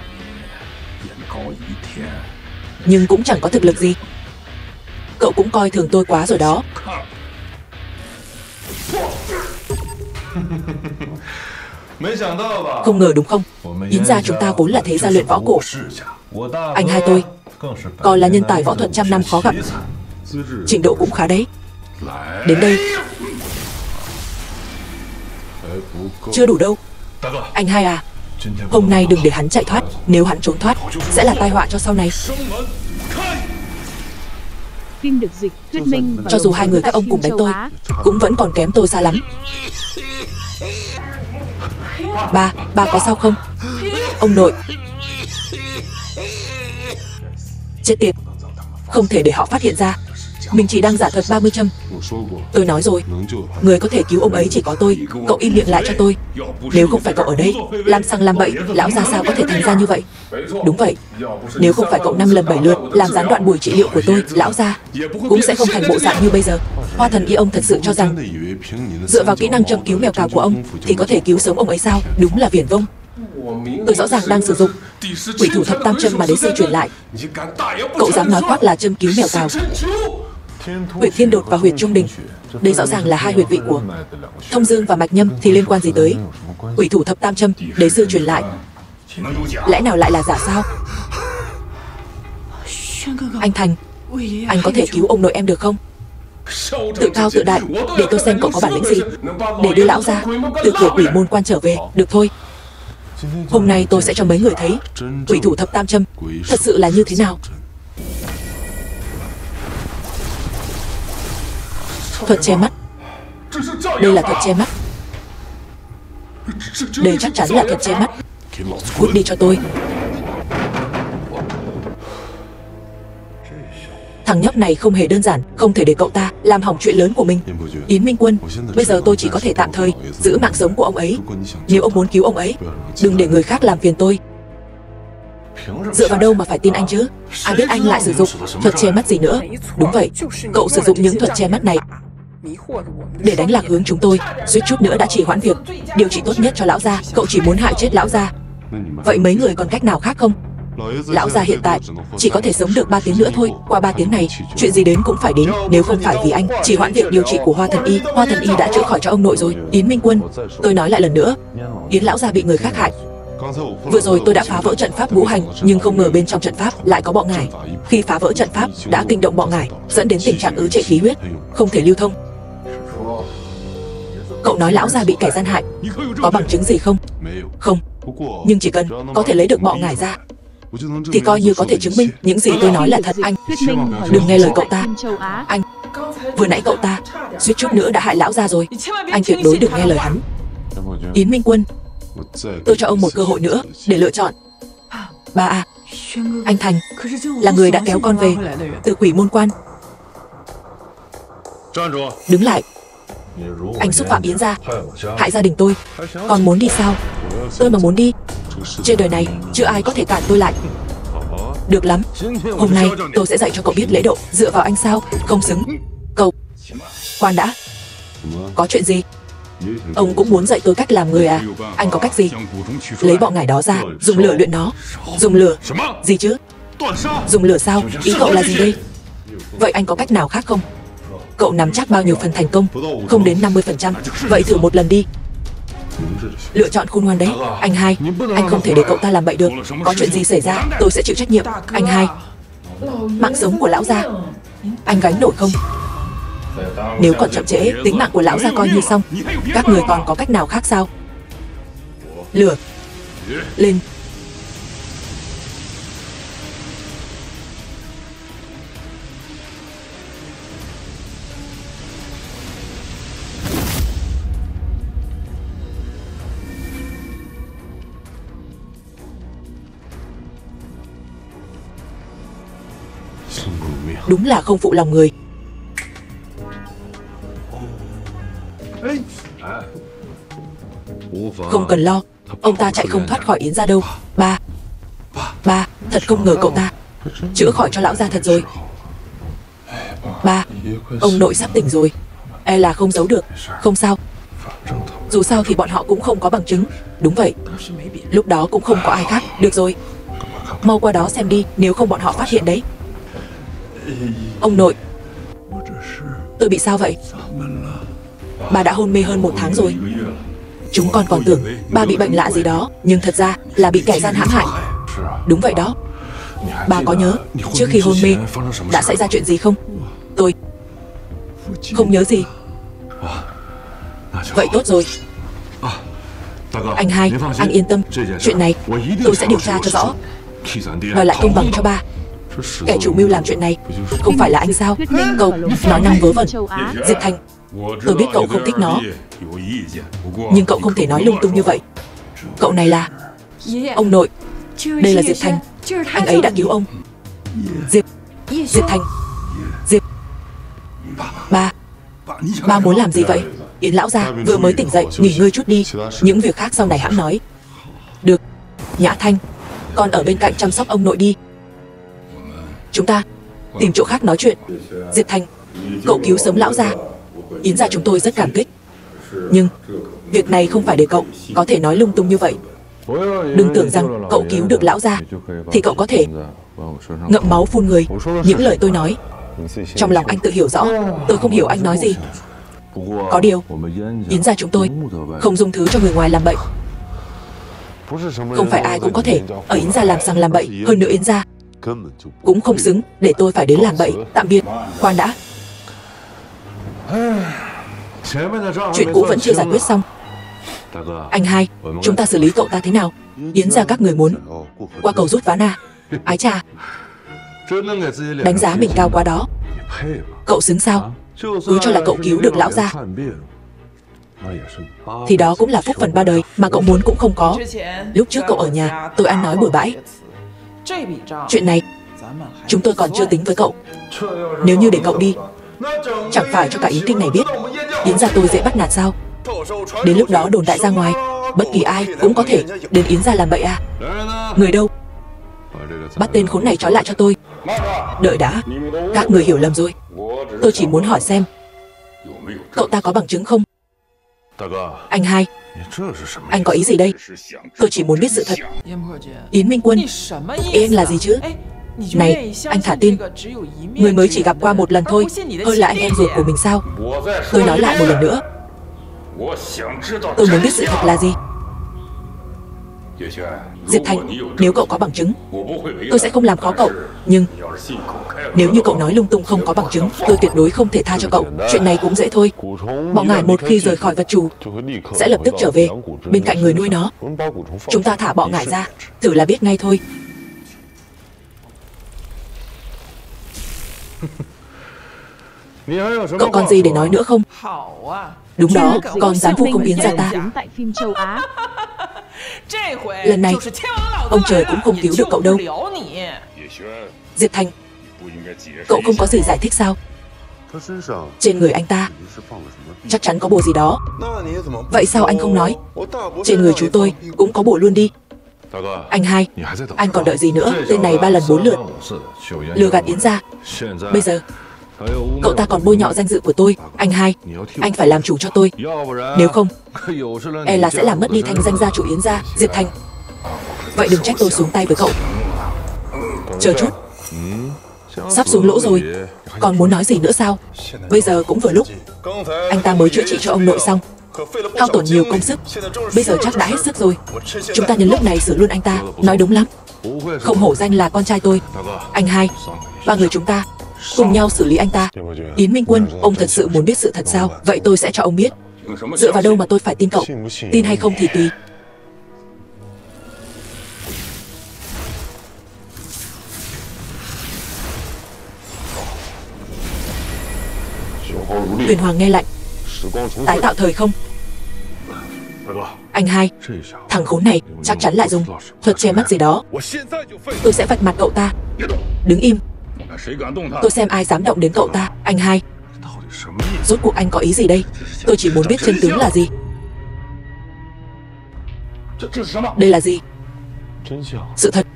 S1: nhưng cũng chẳng có thực lực gì. Cậu cũng coi thường tôi quá rồi đó. Không ngờ đúng không? Yến gia chúng ta vốn là thế gia luyện võ cổ. Anh hai tôi còn là nhân tài võ thuật trăm năm khó gặp, trình độ cũng khá đấy. Đến đây chưa đủ đâu. Anh hai à, hôm nay đừng để hắn chạy thoát. Nếu hắn trốn thoát sẽ là tai họa cho sau này.
S2: Phim được dịch, thuyết minh.
S1: Cho dù hai người các ông cùng đánh tôi, cũng vẫn còn kém tôi xa lắm. Ba có sao không? Ông nội. Chết tiệt, không thể để họ phát hiện ra mình chỉ đang giả thuật 30 châm. Tôi nói rồi, người có thể cứu ông ấy chỉ có tôi. Cậu im miệng lại cho tôi. Nếu không phải cậu ở đây làm xăng làm bậy, lão gia sao có thể thành ra như vậy? Đúng vậy, nếu không phải cậu 5 lần 7 lượt làm gián đoạn buổi trị liệu của tôi, lão gia cũng sẽ không thành bộ dạng như bây giờ. Hoa Thần Y, ông thật sự cho rằng dựa vào kỹ năng châm cứu mèo cào của ông thì có thể cứu sống ông ấy sao? Đúng là viển vông. Tôi rõ ràng đang sử dụng quỷ thủ thập tam châm mà đế sư truyền lại. Cậu dám nói khoác là châm cứu mèo cào? Huyệt Thiên Đột và huyệt Trung Đình, đây rõ ràng là hai huyệt vị của Thông Dương và Mạch Nhâm, thì liên quan gì tới quỷ thủ thập tam châm đế sư truyền lại? Lẽ nào lại là giả sao? Anh Thành, anh có thể cứu ông nội em được không? Tự cao tự đại, để tôi xem cậu có bản lĩnh gì để đưa lão ra từ cửa quỷ môn quan trở về. Được thôi, hôm nay tôi sẽ cho mấy người thấy quỷ thủ thập tam châm thật sự là như thế nào. Thuật che mắt. Đây là thuật che mắt. Đây chắc chắn là thuật che mắt. Cút đi cho tôi. Thằng nhóc này không hề đơn giản, không thể để cậu ta làm hỏng chuyện lớn của mình. Yến Minh Quân, bây giờ tôi chỉ có thể tạm thời giữ mạng sống của ông ấy. Nếu ông muốn cứu ông ấy, đừng để người khác làm phiền tôi. Dựa vào đâu mà phải tin anh chứ? Ai biết anh lại sử dụng thuật che mắt gì nữa? Đúng vậy, cậu sử dụng những thuật che mắt này để đánh lạc hướng chúng tôi, suýt chút nữa đã trì hoãn việc điều trị tốt nhất cho lão gia. Cậu chỉ muốn hại chết lão gia. Vậy mấy người còn cách nào khác không? Lão gia hiện tại chỉ có thể sống được 3 tiếng nữa thôi. Qua 3 tiếng này, chuyện gì đến cũng phải đến. Nếu không phải vì anh trì hoãn việc điều trị của Hoa Thần Y, Hoa Thần Y đã chữa khỏi cho ông nội rồi. Yến Minh Quân, tôi nói lại lần nữa, Yến lão gia bị người khác hại. Vừa rồi tôi đã phá vỡ trận pháp ngũ hành, nhưng không ngờ bên trong trận pháp lại có bọ ngải. Khi phá vỡ trận pháp đã kinh động bọ ngải, dẫn đến tình trạng ứ trệ khí huyết, không thể lưu thông. Cậu nói lão gia bị kẻ gian hại, có bằng chứng gì không? Không, nhưng chỉ cần có thể lấy được bọ ngải ra thì coi như có thể chứng minh những gì tôi nói là thật. Anh đừng nghe lời cậu ta. Anh, vừa nãy cậu ta suýt chút nữa đã hại lão gia rồi. Anh tuyệt đối đừng nghe lời hắn. Yến Minh Quân, tôi cho ông một cơ hội nữa để lựa chọn. Ba à, anh Thành là người đã kéo con về từ quỷ môn quan. Đứng lại. Anh xúc phạm Yến gia, hại gia đình tôi. Còn muốn đi sao? Tôi mà muốn đi, trên đời này chưa ai có thể cản tôi lại. Được lắm, hôm nay tôi sẽ dạy cho cậu biết lễ độ. Dựa vào anh sao? Không xứng. Cậu, khoan đã. Có chuyện gì? Ông cũng muốn dạy tôi cách làm người à? Anh có cách gì? Lấy bọ ngải đó ra, dùng lửa luyện nó. Dùng lửa? Gì chứ? Dùng lửa sao? Ý cậu là gì đây? Vậy anh có cách nào khác không? Cậu nắm chắc bao nhiêu phần thành công? Không đến 50%. Vậy thử một lần đi. Lựa chọn khôn ngoan đấy. Anh hai, anh không thể để cậu ta làm bậy được. Có chuyện gì xảy ra, tôi sẽ chịu trách nhiệm. Anh hai, mạng sống của lão gia, anh gánh nổi không? Nếu còn chậm trễ, tính mạng của lão gia coi như xong. Các người còn có cách nào khác sao? Lửa lên. Đúng là không phụ lòng người. Không cần lo, ông ta chạy không thoát khỏi Yến gia đâu. Ba, thật không ngờ cậu ta chữa khỏi cho lão gia thật rồi. Ba, ông nội sắp tỉnh rồi. E là không giấu được. Không sao. Dù sao thì bọn họ cũng không có bằng chứng. Đúng vậy, lúc đó cũng không có ai khác. Được rồi, mau qua đó xem đi, nếu không bọn họ phát hiện đấy. Ông nội, tôi bị sao vậy? Ba đã hôn mê hơn 1 tháng rồi. Chúng con còn tưởng ba bị bệnh lạ gì đó, nhưng thật ra là bị kẻ gian hãm hại. Đúng vậy đó. Ba có nhớ trước khi hôn mê đã xảy ra chuyện gì không? Tôi không nhớ gì. Vậy tốt rồi. Anh hai, anh yên tâm, chuyện này tôi sẽ điều tra cho rõ, đòi lại công bằng cho ba. Kẻ chủ mưu làm chuyện này không phải là anh sao? Cậu nói năng vớ vẩn. Diệp Thành, tôi biết cậu không thích nó, nhưng cậu không thể nói lung tung như vậy. Cậu này là ông nội. Đây là Diệp Thành, anh ấy đã cứu ông. Diệp Thành. Diệp. Ba muốn làm gì vậy? Yến lão gia vừa mới tỉnh dậy, nghỉ ngơi chút đi. Những việc khác sau này hãng nói. Được. Nhã Thanh, con ở bên cạnh chăm sóc ông nội đi. Chúng ta tìm chỗ khác nói chuyện. Diệp Thành, cậu cứu sống lão gia, Yến gia chúng tôi rất cảm kích. Nhưng việc này không phải để cậu có thể nói lung tung như vậy. Đừng tưởng rằng cậu cứu được lão gia thì cậu có thể ngậm máu phun người. Những lời tôi nói, trong lòng anh tự hiểu rõ. Tôi không hiểu anh nói gì. Có điều, Yến gia chúng tôi không dung thứ cho người ngoài làm bậy. Không phải ai cũng có thể ở Yến gia làm sằng làm bậy. Hơn nữa Yến gia cũng không xứng để tôi phải đến làm bậy. Tạm biệt. Khoan đã. Chuyện cũ vẫn chưa giải quyết xong. Anh hai, chúng ta xử lý cậu ta thế nào? Yến gia các người muốn qua cầu rút ván à? Ái chà, đánh giá mình cao quá đó. Cậu xứng sao? Cứ cho là cậu cứu được lão gia thì đó cũng là phúc phần ba đời mà cậu muốn cũng không có. Lúc trước cậu ở nhà, tôi ăn nói bừa bãi. Chuyện này chúng tôi còn chưa tính với cậu. Nếu như để cậu đi, chẳng phải cho cả Yến Kinh này biết Yến gia tôi dễ bắt nạt sao? Đến lúc đó đồn đại ra ngoài, bất kỳ ai cũng có thể đến Yến gia làm bậy à? Người đâu? Bắt tên khốn này trói lại cho tôi. Đợi đã, các người hiểu lầm rồi. Tôi chỉ muốn hỏi xem cậu ta có bằng chứng không? Anh hai, anh có ý gì đây? Tôi chỉ muốn biết sự thật. Yến Minh Quân, ý anh là gì chứ? Này, anh thả tin, người mới chỉ gặp qua một lần thôi, hơn là anh em ruột của mình sao? Tôi nói lại một lần nữa, tôi muốn biết sự thật là gì. Diệp Thành, nếu cậu có bằng chứng, tôi sẽ không làm khó cậu. Nhưng nếu như cậu nói lung tung không có bằng chứng, tôi tuyệt đối không thể tha cho cậu. Chuyện này cũng dễ thôi. Bọ ngải một khi rời khỏi vật chủ sẽ lập tức trở về bên cạnh người nuôi nó. Chúng ta thả bọ ngải ra, thử là biết ngay thôi. Cậu còn gì để nói nữa không? Đúng đó, con dám vu khống Yến gia ta. Lần này ông trời cũng không cứu được cậu đâu. Diệp Thành, cậu không có gì giải thích sao? Trên người anh ta chắc chắn có bùa gì đó. Vậy sao anh không nói? Trên người chú tôi cũng có bùa luôn đi. Anh hai, anh còn đợi gì nữa? Tên này 3 lần 4 lượt lừa gạt Yến gia. Bây giờ cậu ta còn bôi nhọ danh dự của tôi. Anh hai, anh phải làm chủ cho tôi. Nếu không, e là sẽ làm mất đi thanh danh gia chủ Yến gia, Diệp Thành. Vậy đừng trách tôi xuống tay với cậu. Chờ chút, sắp xuống lỗ rồi, còn muốn nói gì nữa sao? Bây giờ cũng vừa lúc. Anh ta mới chữa trị cho ông nội xong, hao tổn nhiều công sức, bây giờ chắc đã hết sức rồi. Chúng ta nhân lúc này xử luôn anh ta. Nói đúng lắm, không hổ danh là con trai tôi. Anh hai, 3 người chúng ta cùng nhau xử lý anh ta. Yến Minh Quân, ông thật sự muốn biết sự thật sao? Vậy tôi sẽ cho ông biết. Dựa vào đâu mà tôi phải tin cậu? Tin hay không thì tùy. Huyền Hoàng nghe lạnh. Tái tạo thời không? Anh hai, thằng khốn này chắc chắn lại dùng thuật che mắt gì đó. Tôi sẽ vạch mặt cậu ta. Đứng im. Tôi xem ai dám động đến cậu ta. Anh hai, rốt cuộc anh có ý gì đây? Tôi chỉ muốn biết chân tướng là gì. Đây là gì? Sự thật.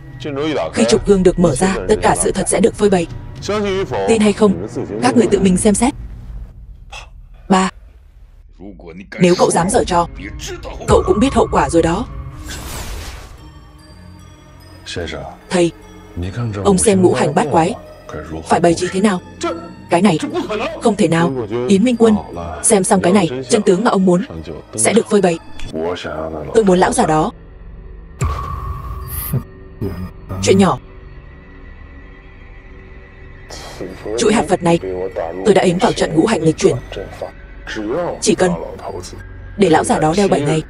S1: Khi trục gương được mở ra, tất cả sự thật sẽ được phơi bày. Tin hay không, các người tự mình xem xét. 3. Nếu cậu dám giở trò, cậu cũng biết hậu quả rồi đó. Thầy, ông xem ngũ hành bát quái phải bày trí thế nào? Cái này không thể nào. Yến Minh Quân, xem xong cái này, chân tướng mà ông muốn sẽ được phơi bày. Tôi muốn lão già đó. Chuyện nhỏ. Chuỗi hạt vật này tôi đã ếm vào trận ngũ hành lịch chuyển. Chỉ cần để lão già đó đeo 7 ngày,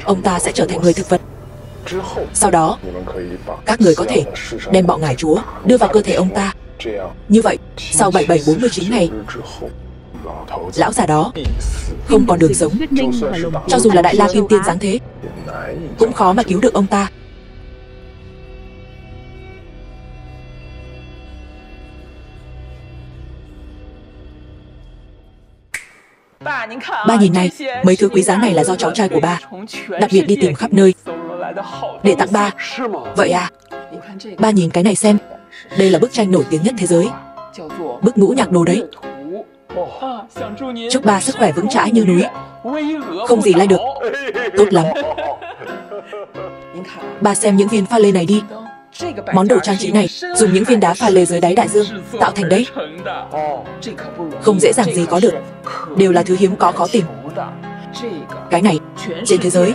S1: ông ta sẽ trở thành người thực vật. Sau đó các người có thể đem bọ ngải chúa đưa vào cơ thể ông ta. Như vậy sau 77-49 ngày, lão già đó không còn đường sống. Cho dù là Đại La Kim Tiên giáng thế cũng khó mà cứu được ông ta. Ba nhìn này, mấy thứ quý giá này là do cháu trai của ba đặc biệt đi tìm khắp nơi để tặng ba. Vậy à? Ba nhìn cái này xem. Đây là bức tranh nổi tiếng nhất thế giới, bức ngũ nhạc đồ đấy. Chúc ba sức khỏe vững chãi như núi, không gì lai được. Tốt lắm. Ba xem những viên pha lê này đi. Món đồ trang trí này dùng những viên đá pha lê dưới đáy đại dương tạo thành đấy. Không dễ dàng gì có được, đều là thứ hiếm có khó tìm. Cái này trên thế giới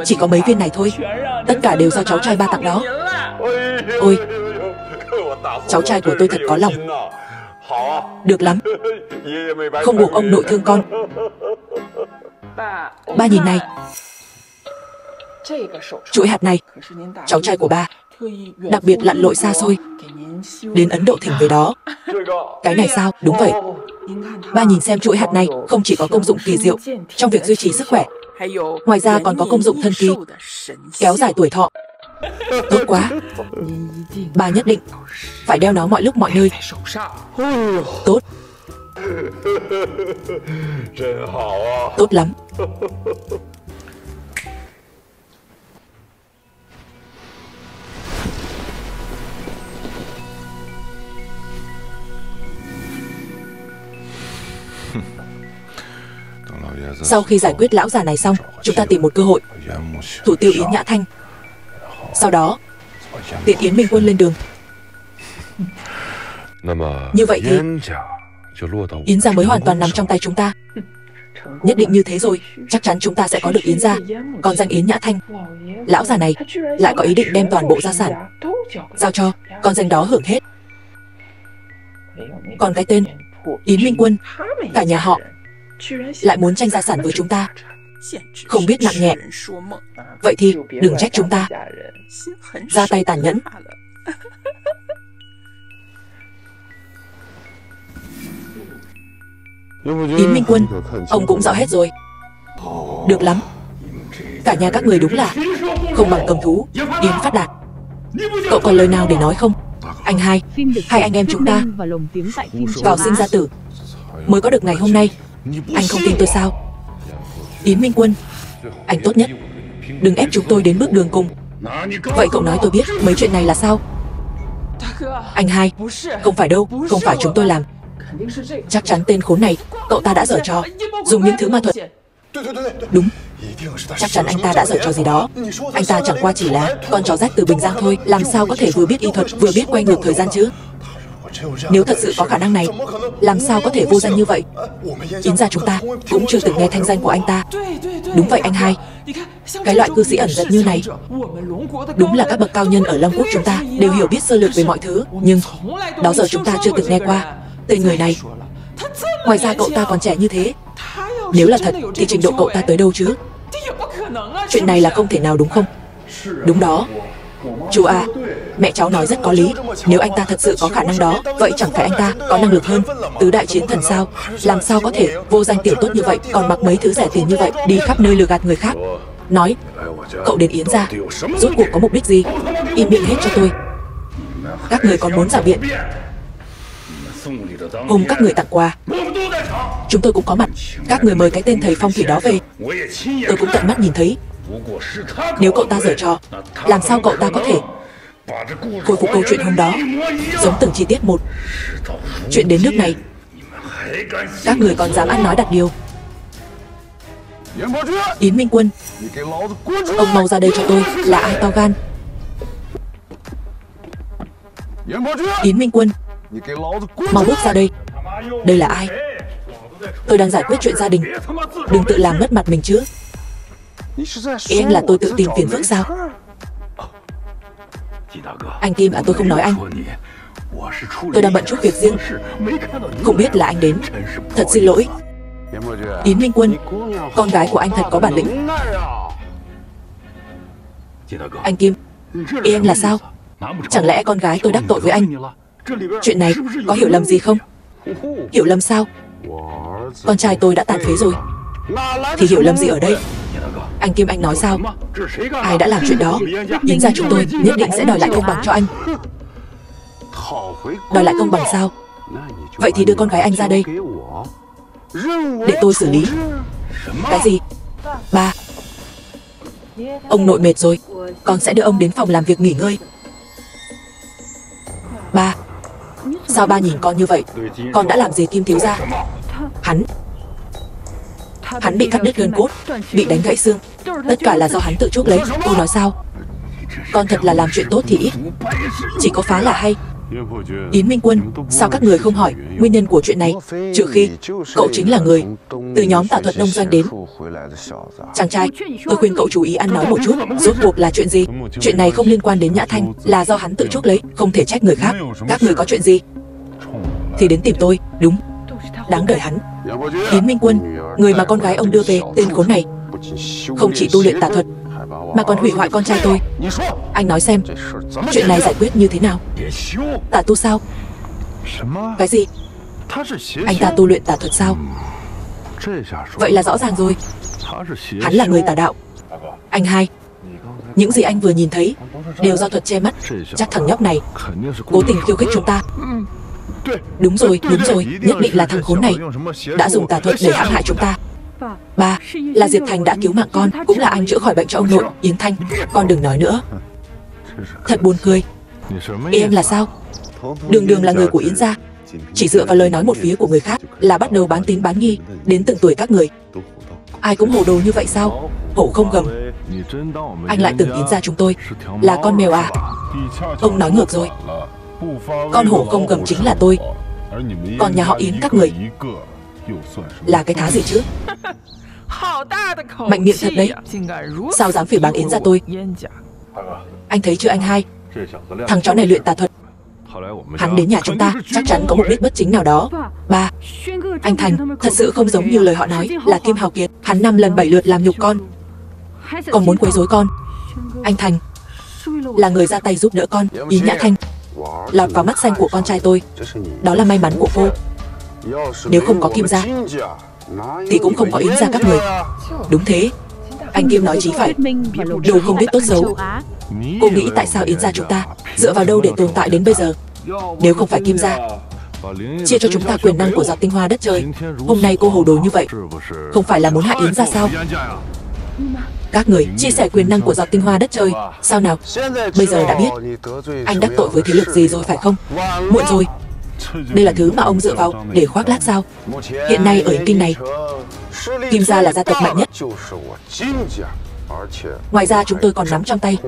S1: chỉ có mấy viên này thôi. Tất cả đều do cháu trai ba tặng đó. Ôi, cháu trai của tôi thật có lòng. Được lắm, không buộc ông nội thương con. Ba nhìn này, chuỗi hạt này cháu trai của ba đặc biệt lặn lội xa xôi đến Ấn Độ thỉnh về đó. Cái này sao? Đúng vậy. Ba nhìn xem, chuỗi hạt này không chỉ có công dụng kỳ diệu trong việc duy trì sức khỏe, ngoài ra còn có công dụng thần kỳ kéo dài tuổi thọ. Tốt quá. Ba nhất định phải đeo nó mọi lúc mọi nơi. Tốt. Tốt lắm. Sau khi giải quyết lão già này xong, chúng ta tìm một cơ hội thủ tiêu Yến Nhã Thanh. Sau đó tiện Yến Minh Quân lên đường. Như vậy thì Yến gia mới hoàn toàn nằm trong tay chúng ta. Nhất định như thế rồi, chắc chắn chúng ta sẽ có được Yến gia. Còn danh Yến Nhã Thanh, lão già này lại có ý định đem toàn bộ gia sản giao cho con danh đó hưởng hết. Còn cái tên Yến Minh Quân, cả nhà họ lại muốn tranh gia sản với chúng ta, không biết nặng nhẹ. Vậy thì đừng trách chúng ta ra tay tàn nhẫn. Yến Minh Quân, ông cũng rõ hết rồi. Được lắm. Cả nhà các người đúng là không bằng cầm thú. Yến Phát Đạt, cậu còn lời nào để nói không? Anh hai,
S2: Phim được
S1: hai anh em chúng ta
S2: và lồng tiếng tại phim châu
S1: vào
S2: Á.
S1: sinh ra tử mới có được ngày hôm nay. Anh không tin tôi sao? Yến Minh Quân, anh tốt nhất đừng ép chúng tôi đến bước đường cùng. Vậy cậu nói tôi biết mấy chuyện này là sao? Anh hai, không phải đâu, không phải chúng tôi làm. Chắc chắn tên khốn này, cậu ta đã giở trò, dùng những thứ ma thuật. Đúng, chắc chắn anh ta đã giở trò gì đó. Anh ta chẳng qua chỉ là con chó rách từ Bình Giang thôi, làm sao có thể vừa biết y thuật vừa biết quay ngược thời gian chứ? Nếu thật sự có khả năng này, làm sao có thể vô danh như vậy? Yến gia chúng ta cũng chưa từng nghe thanh danh của anh ta. Đúng vậy anh hai, cái loại cư sĩ ẩn giật như này, đúng là các bậc cao nhân ở Long Quốc chúng ta đều hiểu biết sơ lược về mọi thứ, nhưng đó giờ chúng ta chưa từng nghe qua tên người này. Ngoài ra cậu ta còn trẻ như thế, nếu là thật thì trình độ cậu ta tới đâu chứ? Chuyện này là không thể nào đúng không? Đúng đó. Chú à, mẹ cháu nói rất có lý. Nếu anh ta thật sự có khả năng đó, vậy chẳng phải anh ta có năng lực hơn tứ đại chiến thần sao? Làm sao có thể vô danh tiểu tốt như vậy, còn mặc mấy thứ rẻ tiền như vậy, đi khắp nơi lừa gạt người khác? Nói, cậu đến Yến gia rốt cuộc có mục đích gì? Im miệng hết cho tôi. Các người còn muốn rảo biện? Hôm các người tặng quà, chúng tôi cũng có mặt. Các người mời cái tên thầy phong thủy đó về, tôi cũng tận mắt nhìn thấy. Nếu cậu ta giở trò, làm sao cậu ta có thể khôi phục câu chuyện hôm đó giống từng chi tiết một? Chuyện đến nước này, các người còn dám ăn nói đặt điều? Yến Minh Quân, ông mau ra đây cho tôi. Là ai to gan? Yến Minh Quân, mau bước ra đây. Đây là ai? Tôi đang giải quyết chuyện gia đình, đừng tự làm mất mặt mình chứ. Ý anh là tôi tự tìm phiền phức sao? Anh Kim à, tôi không nói anh. Tôi đang bận chút việc riêng, không biết là anh đến. Thật xin lỗi. Yến Minh Quân, con gái của anh thật có bản lĩnh. Anh Kim, ý anh là sao? Chẳng lẽ con gái tôi đắc tội với anh? Chuyện này có hiểu lầm gì không? Hiểu lầm sao? Con trai tôi đã tàn phế rồi, thì hiểu lầm gì ở đây? Anh Kim, anh nói sao? Ai đã làm chuyện đó? Yến gia chúng tôi nhất định sẽ đòi lại công bằng cho anh. Đòi lại công bằng sao? Vậy thì đưa con gái anh ra đây để tôi xử lý. Cái gì? Ba, ông nội mệt rồi, con sẽ đưa ông đến phòng làm việc nghỉ ngơi. Ba, sao ba nhìn con như vậy? Con đã làm gì Kim thiếu gia? Hắn bị cắt đứt gân cốt, bị đánh gãy xương, tất cả là do hắn tự chuốc lấy. Cô nói sao? Con thật là làm chuyện tốt thì ít, chỉ có phá là hay. Yến Minh Quân, sao các người không hỏi nguyên nhân của chuyện này? Trừ khi cậu chính là người từ nhóm tà thuật nông doanh đến. Chàng trai, tôi khuyên cậu chú ý ăn nói một chút. Rốt cuộc là chuyện gì? Chuyện này không liên quan đến Nhã Thanh, là do hắn tự chuốc lấy, không thể trách người khác. Các người có chuyện gì thì đến tìm tôi. Đúng, đáng đời hắn. Yến Minh Quân, người mà con gái ông đưa về, tên khốn này không chỉ tu luyện tà thuật mà còn hủy hoại con trai tôi. Anh nói xem, chuyện này giải quyết như thế nào? Tà tu sao? Cái gì? Anh ta tu luyện tà thuật sao? Vậy là rõ ràng rồi, hắn là người tà đạo. Anh hai, những gì anh vừa nhìn thấy đều do thuật che mắt. Chắc thằng nhóc này cố tình khiêu khích chúng ta. Đúng rồi, nhất định là thằng khốn này đã dùng tà thuật để hãm hại chúng ta. Ba, là Diệp Thành đã cứu mạng con, cũng là anh chữa khỏi bệnh cho ông nội. Yến Thanh, con đừng nói nữa, thật buồn cười. Em là sao? Đường là người của Yến gia, chỉ dựa vào lời nói một phía của người khác là bắt đầu bán tín bán nghi. Đến từng tuổi các người ai cũng hồ đồ như vậy sao? Hổ không gầm. Anh lại tưởng Yến gia chúng tôi là con mèo à? Ông nói ngược rồi. Con hổ không gầm chính là tôi, còn nhà họ Yến các người là cái thá gì chứ? Mạnh miệng thật đấy, sao dám phỉ báng Yến gia tôi? Anh thấy chưa anh hai, thằng chó này luyện tà thuật. Hắn đến nhà chúng ta chắc chắn có mục đích bất chính nào đó. Ba, anh Thành thật sự không giống như lời họ nói là Kim Hào Kiệt. Hắn 5 lần 7 lượt làm nhục con, còn muốn quấy rối con. Anh Thành là người ra tay giúp đỡ con. Yến Nhã Thanh lọt vào mắt xanh của con trai tôi, đó là may mắn của cô. Nếu không có Kim gia thì cũng không có Yến gia các người. Đúng thế, anh Kim nói chí phải, đồ không biết tốt xấu. Cô nghĩ tại sao Yến gia chúng ta dựa vào đâu để tồn tại đến bây giờ? Nếu không phải Kim gia chia cho chúng ta quyền năng của giọt tinh hoa đất trời, hôm nay cô hồ đồ như vậy, không phải là muốn hại Yến gia sao? Các người chia sẻ quyền năng của giọt tinh hoa đất trời, sao nào? Bây giờ đã biết anh đắc tội với thế lực gì rồi phải không? Muộn rồi. Đây là thứ mà ông dựa vào để khoác lác sao? Hiện nay ở Yến Kinh này, Kim gia là gia tộc mạnh nhất. Ngoài ra chúng tôi còn nắm trong tay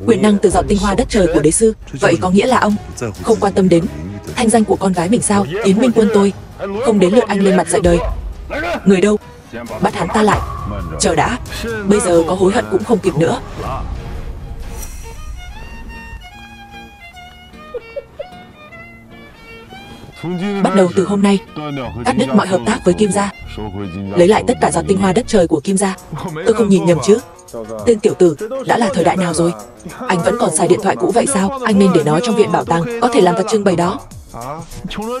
S1: quyền năng từ giọt tinh hoa đất trời của đế sư. Vậy có nghĩa là ông không quan tâm đến thanh danh của con gái mình sao? Yến Minh Quân tôi không đến lượt anh lên mặt dạy đời. Người đâu? Bắt hắn ta lại. Chờ đã, bây giờ có hối hận cũng không kịp nữa. Bắt đầu từ hôm nay, cắt đứt mọi hợp tác với Kim gia, lấy lại tất cả giọt tinh hoa đất trời của Kim gia. Tôi không nhìn nhầm chứ? Tên tiểu tử, đã là thời đại nào rồi? Anh vẫn còn xài điện thoại cũ vậy sao? Anh nên để nó trong viện bảo tàng, có thể làm vật trưng bày đó.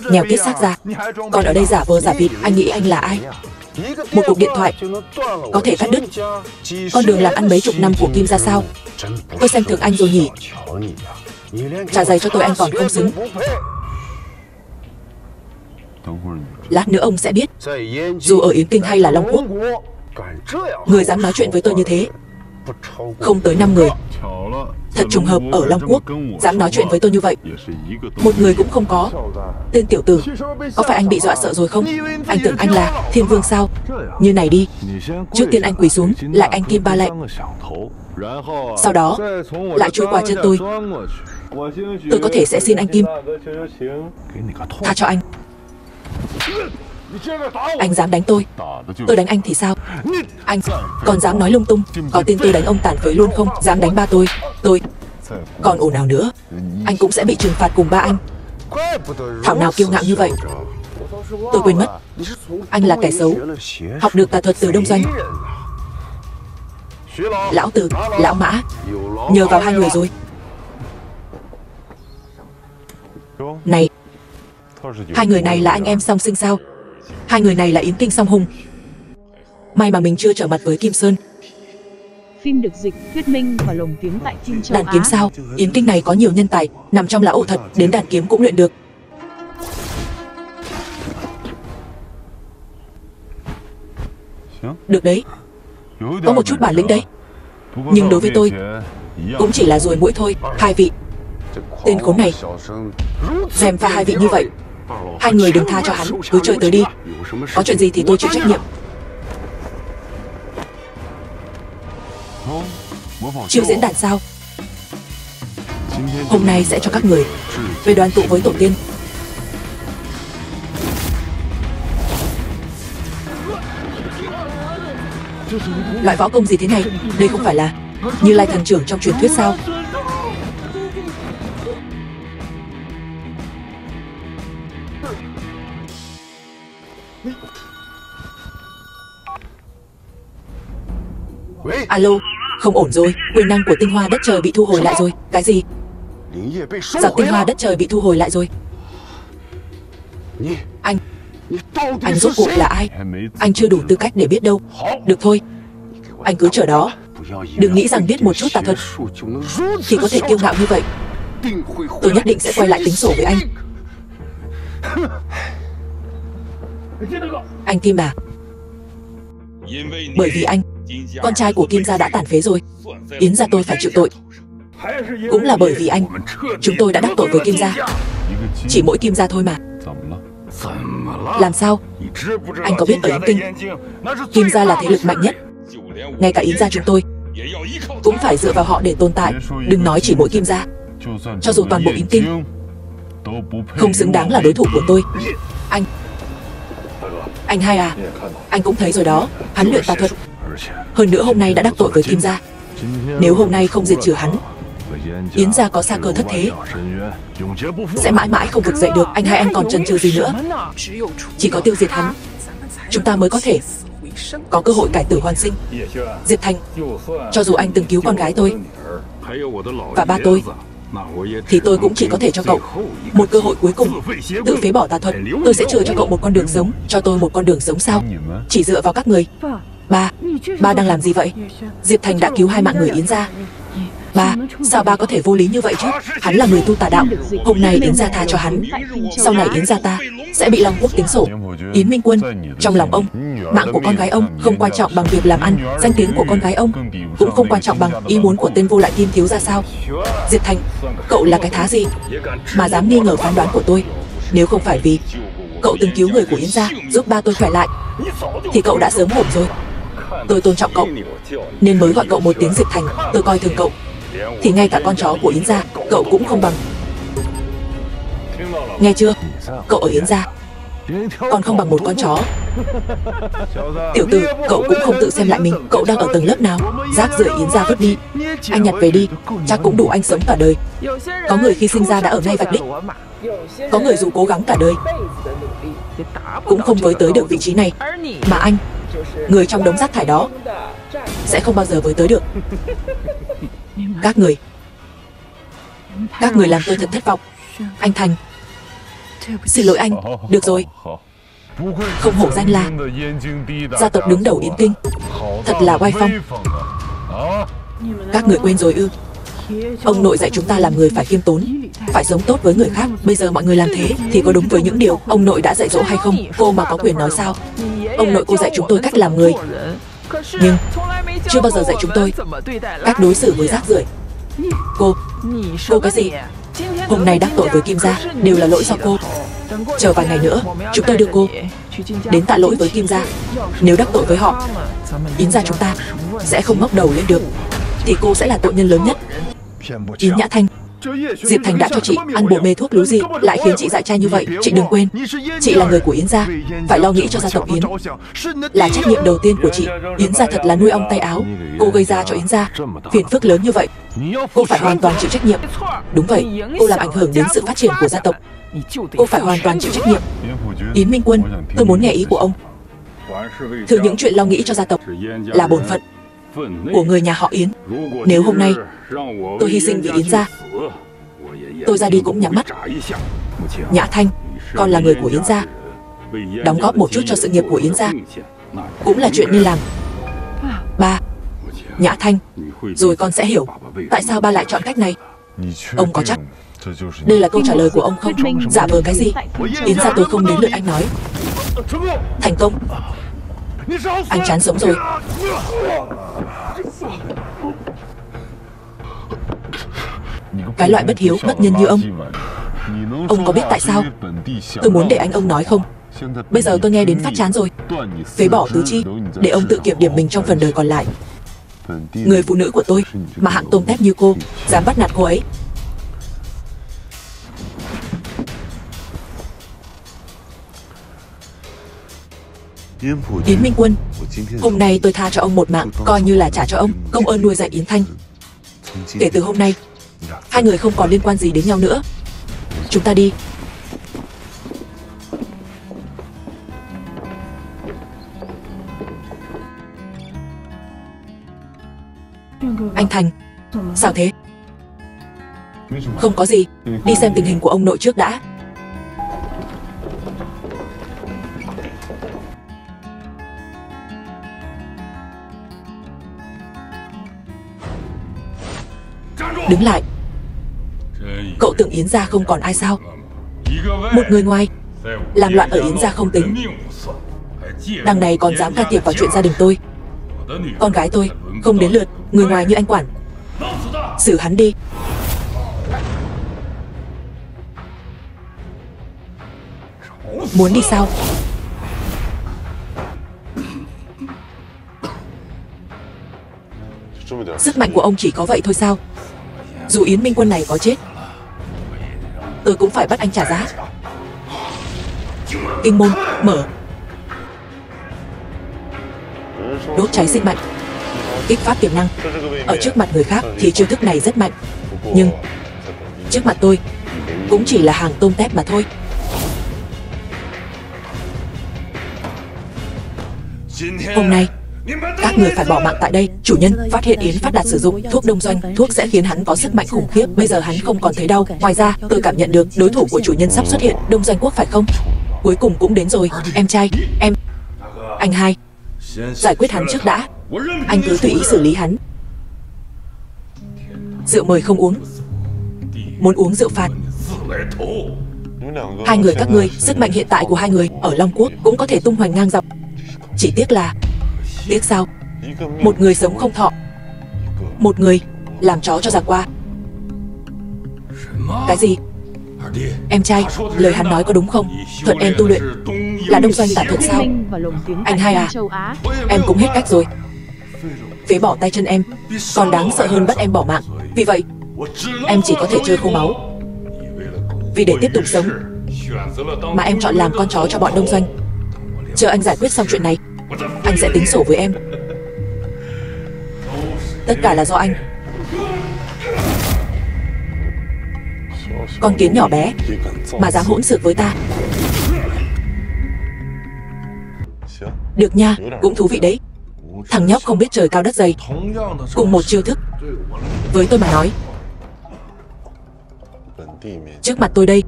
S1: Nghèo kiết xác ra, còn ở đây giả vờ giả vịt. Anh nghĩ anh là ai? Một cuộc điện thoại có thể cắt đứt con đường làm ăn mấy chục năm của Kim gia sao? Tôi xem thường anh rồi nhỉ? Trả giày cho tôi anh còn không xứng. Lát nữa ông sẽ biết, dù ở Yến Kinh hay là Long Quốc, người dám nói chuyện với tôi như thế không tới 5 người. Thật trùng hợp, ở Long Quốc dám nói chuyện với tôi như vậy một người cũng không có. Tên tiểu tử, có phải anh bị dọa sợ rồi không? Anh tưởng anh là thiên vương sao? Như này đi, trước tiên anh quỳ xuống lại anh Kim ba lạy, sau đó lại chui qua chân tôi. Tôi có thể sẽ xin anh Kim tha cho anh. Anh dám đánh tôi đánh anh thì sao? Anh còn dám nói lung tung, có tin tôi đánh ông tàn phế luôn không? Dám đánh ba tôi còn ồn ào nữa, anh cũng sẽ bị trừng phạt cùng ba anh. Thảo nào kiêu ngạo như vậy. Tôi quên mất, anh là kẻ xấu, học được tà thuật từ Đông Doanh. Lão Từ, lão Mã, nhờ vào hai người rồi. Này, hai người này là anh em song sinh sao? Hai người này là Yến Kinh song hùng. May mà mình chưa trở mặt với Kim Sơn.
S2: Phim được dịch, thuyết minh và lồng tiếng tại Kim Châu
S1: Đàn kiếm sao? Yến Kinh này có nhiều nhân tài, nằm trong lá ổ thật, đến đàn kiếm cũng luyện được. Được đấy, có một chút bản lĩnh đấy. Nhưng đối với tôi cũng chỉ là ruồi muỗi thôi. Hai vị, tên khốn này dèm pha hai vị như vậy, hai người đừng tha cho hắn, cứ chơi tới đi. Có chuyện gì thì tôi chịu trách nhiệm. Chiêu diễn đàn sao? Hôm nay sẽ cho các người về đoàn tụ với tổ tiên. Loại võ công gì thế này? Đây không phải là Như Lai thần trưởng trong truyền thuyết sao? Alo, không ổn rồi, quyền năng của tinh hoa đất trời bị thu hồi lại rồi. Cái gì? Giọt tinh hoa đất trời bị thu hồi lại rồi. Anh rốt cuộc là ai? Anh chưa đủ tư cách để biết đâu. Được thôi, anh cứ chờ đó. Đừng nghĩ rằng biết một chút tà thuật thì có thể kiêu ngạo như vậy. Tôi nhất định sẽ quay lại tính sổ với anh. Anh Kim à, bởi vì anh, con trai của Kim gia đã tàn phế rồi. Yến gia tôi phải chịu tội. Cũng là bởi vì anh, chúng tôi đã đắc tội với Kim gia. Chỉ mỗi Kim gia thôi mà. Làm sao? Anh có biết ở Yến Kinh, Kim gia là thế lực mạnh nhất. Ngay cả Yến gia chúng tôi cũng phải dựa vào họ để tồn tại. Đừng nói chỉ mỗi Kim gia, cho dù toàn bộ Yến Kinh không xứng đáng là đối thủ của tôi. Anh hai à, anh cũng thấy rồi đó, hắn luyện tà thuật. Hơn nữa hôm nay đã đắc tội với Kim gia. Nếu hôm nay không diệt trừ hắn, Yến gia có sa cơ thất thế, sẽ mãi mãi không vực dậy được. Anh hai anh còn chần chừ gì nữa? Chỉ có tiêu diệt hắn, chúng ta mới có thể có cơ hội cải tử hoàn sinh. Diệp Thành, cho dù anh từng cứu con gái tôi và ba tôi, thì tôi cũng chỉ có thể cho cậu một cơ hội cuối cùng, tự phế bỏ tà thuật. Tôi sẽ chờ cho cậu một con đường sống. Cho tôi một con đường sống sao? Chỉ dựa vào các người. Ba đang làm gì vậy? Diệp Thành đã cứu hai mạng người Yến gia. Ba, sao ba có thể vô lý như vậy chứ? Hắn là người tu tà đạo. Hôm nay Yến gia tha cho hắn, sau này Yến gia ta sẽ bị Long Quốc tính sổ. Yến Minh Quân, trong lòng ông, mạng của con gái ông không quan trọng bằng việc làm ăn, danh tiếng của con gái ông cũng không quan trọng bằng ý muốn của tên vô lại Kim thiếu gia sao? Diệp Thành, cậu là cái thá gì mà dám nghi ngờ phán đoán của tôi? Nếu không phải vì cậu từng cứu người của Yến gia, giúp ba tôi khỏe lại, thì cậu đã sớm hổm rồi. Tôi tôn trọng cậu nên mới gọi cậu một tiếng Diệp Thành. Tôi coi thường cậu thì ngay cả con chó của Yến gia cậu cũng không bằng. Nghe chưa? Cậu ở Yến gia còn không bằng một con chó. Tiểu tử, cậu cũng không tự xem lại mình, cậu đang ở tầng lớp nào? Rác rưởi Yến gia vứt đi, anh nhặt về đi, chắc cũng đủ anh sống cả đời. Có người khi sinh ra đã ở ngay vạch đích, có người dù cố gắng cả đời cũng không với tới được vị trí này. Mà anh, người trong đống rác thải đó, sẽ không bao giờ với tới được. Các người làm tôi thật thất vọng. Anh Thành, xin lỗi anh. Được rồi, không hổ danh là gia tộc đứng đầu Yến Kinh, thật là oai phong. Các người quên rồi ư? Ông nội dạy chúng ta làm người phải khiêm tốn, phải sống tốt với người khác. Bây giờ mọi người làm thế thì có đúng với những điều ông nội đã dạy dỗ hay không? Cô mà có quyền nói sao? Ông nội cô dạy chúng tôi cách làm người, nhưng chưa bao giờ dạy chúng tôi cách đối xử với rác rưởi. Cô cái gì? Hôm nay đắc tội với Kim gia đều là lỗi do cô. Chờ vài ngày nữa chúng tôi đưa cô đến tạ lỗi với Kim gia. Nếu đắc tội với họ, Yến gia chúng ta sẽ không ngóc đầu lên được, thì cô sẽ là tội nhân lớn nhất. Yến Nhã Thanh, Diệp Thành đã cho chị ăn bồ mê thuốc lú gì lại khiến chị dại trai như vậy? Chị đừng quên, chị là người của Yến gia, phải lo nghĩ cho gia tộc Yến, là trách nhiệm đầu tiên của chị. Yến gia thật là nuôi ong tay áo, cô gây ra cho Yến gia phiền phức lớn như vậy, cô phải hoàn toàn chịu trách nhiệm. Đúng vậy, cô làm ảnh hưởng đến sự phát triển của gia tộc, cô phải hoàn toàn chịu trách nhiệm. Yến Minh Quân, tôi muốn nghe ý của ông. Thử những chuyện lo nghĩ cho gia tộc là bổn phận của người nhà họ Yến. Nếu hôm nay tôi hy sinh vì Yến gia, tôi ra đi cũng nhắm mắt. Nhã Thanh, con là người của Yến gia, đóng góp một chút cho sự nghiệp của Yến gia cũng là chuyện nên làm. Ba, Nhã Thanh, rồi con sẽ hiểu tại sao ba lại chọn cách này. Ông có chắc đây là câu trả lời của ông không? Giả vờ cái gì? Yến gia tôi không đến lượt anh nói. Thành công. Anh chán sống rồi. Cái loại bất hiếu, bất nhân như ông có biết tại sao tôi muốn để ông nói không? Bây giờ tôi nghe đến phát chán rồi. Phế bỏ tứ chi, để ông tự kiểm điểm mình trong phần đời còn lại. Người phụ nữ của tôi mà hạng tôm tép như cô dám bắt nạt cô ấy. Yến Minh Quân, hôm nay tôi tha cho ông một mạng, coi như là trả cho ông công ơn nuôi dạy Yến Thanh. Kể từ hôm nay, hai người không còn liên quan gì đến nhau nữa. Chúng ta đi. Anh Thành, sao thế? Không có gì, đi xem tình hình của ông nội trước đã. Đứng lại. Cậu tưởng Yến gia không còn ai sao? Một người ngoài làm loạn ở Yến gia không tính, đằng này còn dám can thiệp vào chuyện gia đình tôi. Con gái tôi không đến lượt người ngoài như anh quản. Xử hắn đi. Muốn đi sao? Sức mạnh của ông chỉ có vậy thôi sao? Dù Yến Minh Quân này có chết, tôi cũng phải bắt anh trả giá. Kinh môn mở. Đốt cháy sinh mạnh, kích phát tiềm năng. Ở trước mặt người khác thì chiêu thức này rất mạnh, nhưng trước mặt tôi cũng chỉ là hàng tôm tép mà thôi. Hôm nay các người phải bỏ mạng tại đây. Chủ nhân phát hiện Yến Phát Đạt sử dụng thuốc đông doanh. Thuốc sẽ khiến hắn có sức mạnh khủng khiếp. Bây giờ hắn không còn thấy đau. Ngoài ra tôi cảm nhận được đối thủ của chủ nhân sắp xuất hiện. Đông Doanh Quốc phải không? Cuối cùng cũng đến rồi. Em trai, em. Anh hai, giải quyết hắn trước đã. Anh cứ tùy ý xử lý hắn. Rượu mời không uống, muốn uống rượu phạt. Hai người các ngươi, sức mạnh hiện tại của hai người ở Long Quốc cũng có thể tung hoành ngang dọc. Chỉ tiếc là... Tiếc sao? Một người sống không thọ, một người làm chó cho giặc qua. Cái gì? Em trai, lời hắn nói có đúng không? Thuận em tu luyện là đông doanh tả thực sao? Anh hai à, em cũng hết cách rồi. Phế bỏ tay chân em còn đáng sợ hơn bắt em bỏ mạng. Vì vậy em chỉ có thể chơi khô máu. Vì để tiếp tục sống mà em chọn làm con chó cho bọn đông doanh. Chờ anh giải quyết xong chuyện này, anh sẽ tính sổ với em. Tất cả là do anh. Con kiến nhỏ bé mà dám hỗn xược với ta. Được nha, cũng thú vị đấy. Thằng nhóc không biết trời cao đất dày, cùng một chiêu thức. Với tôi mà nói, trước mặt tôi đây,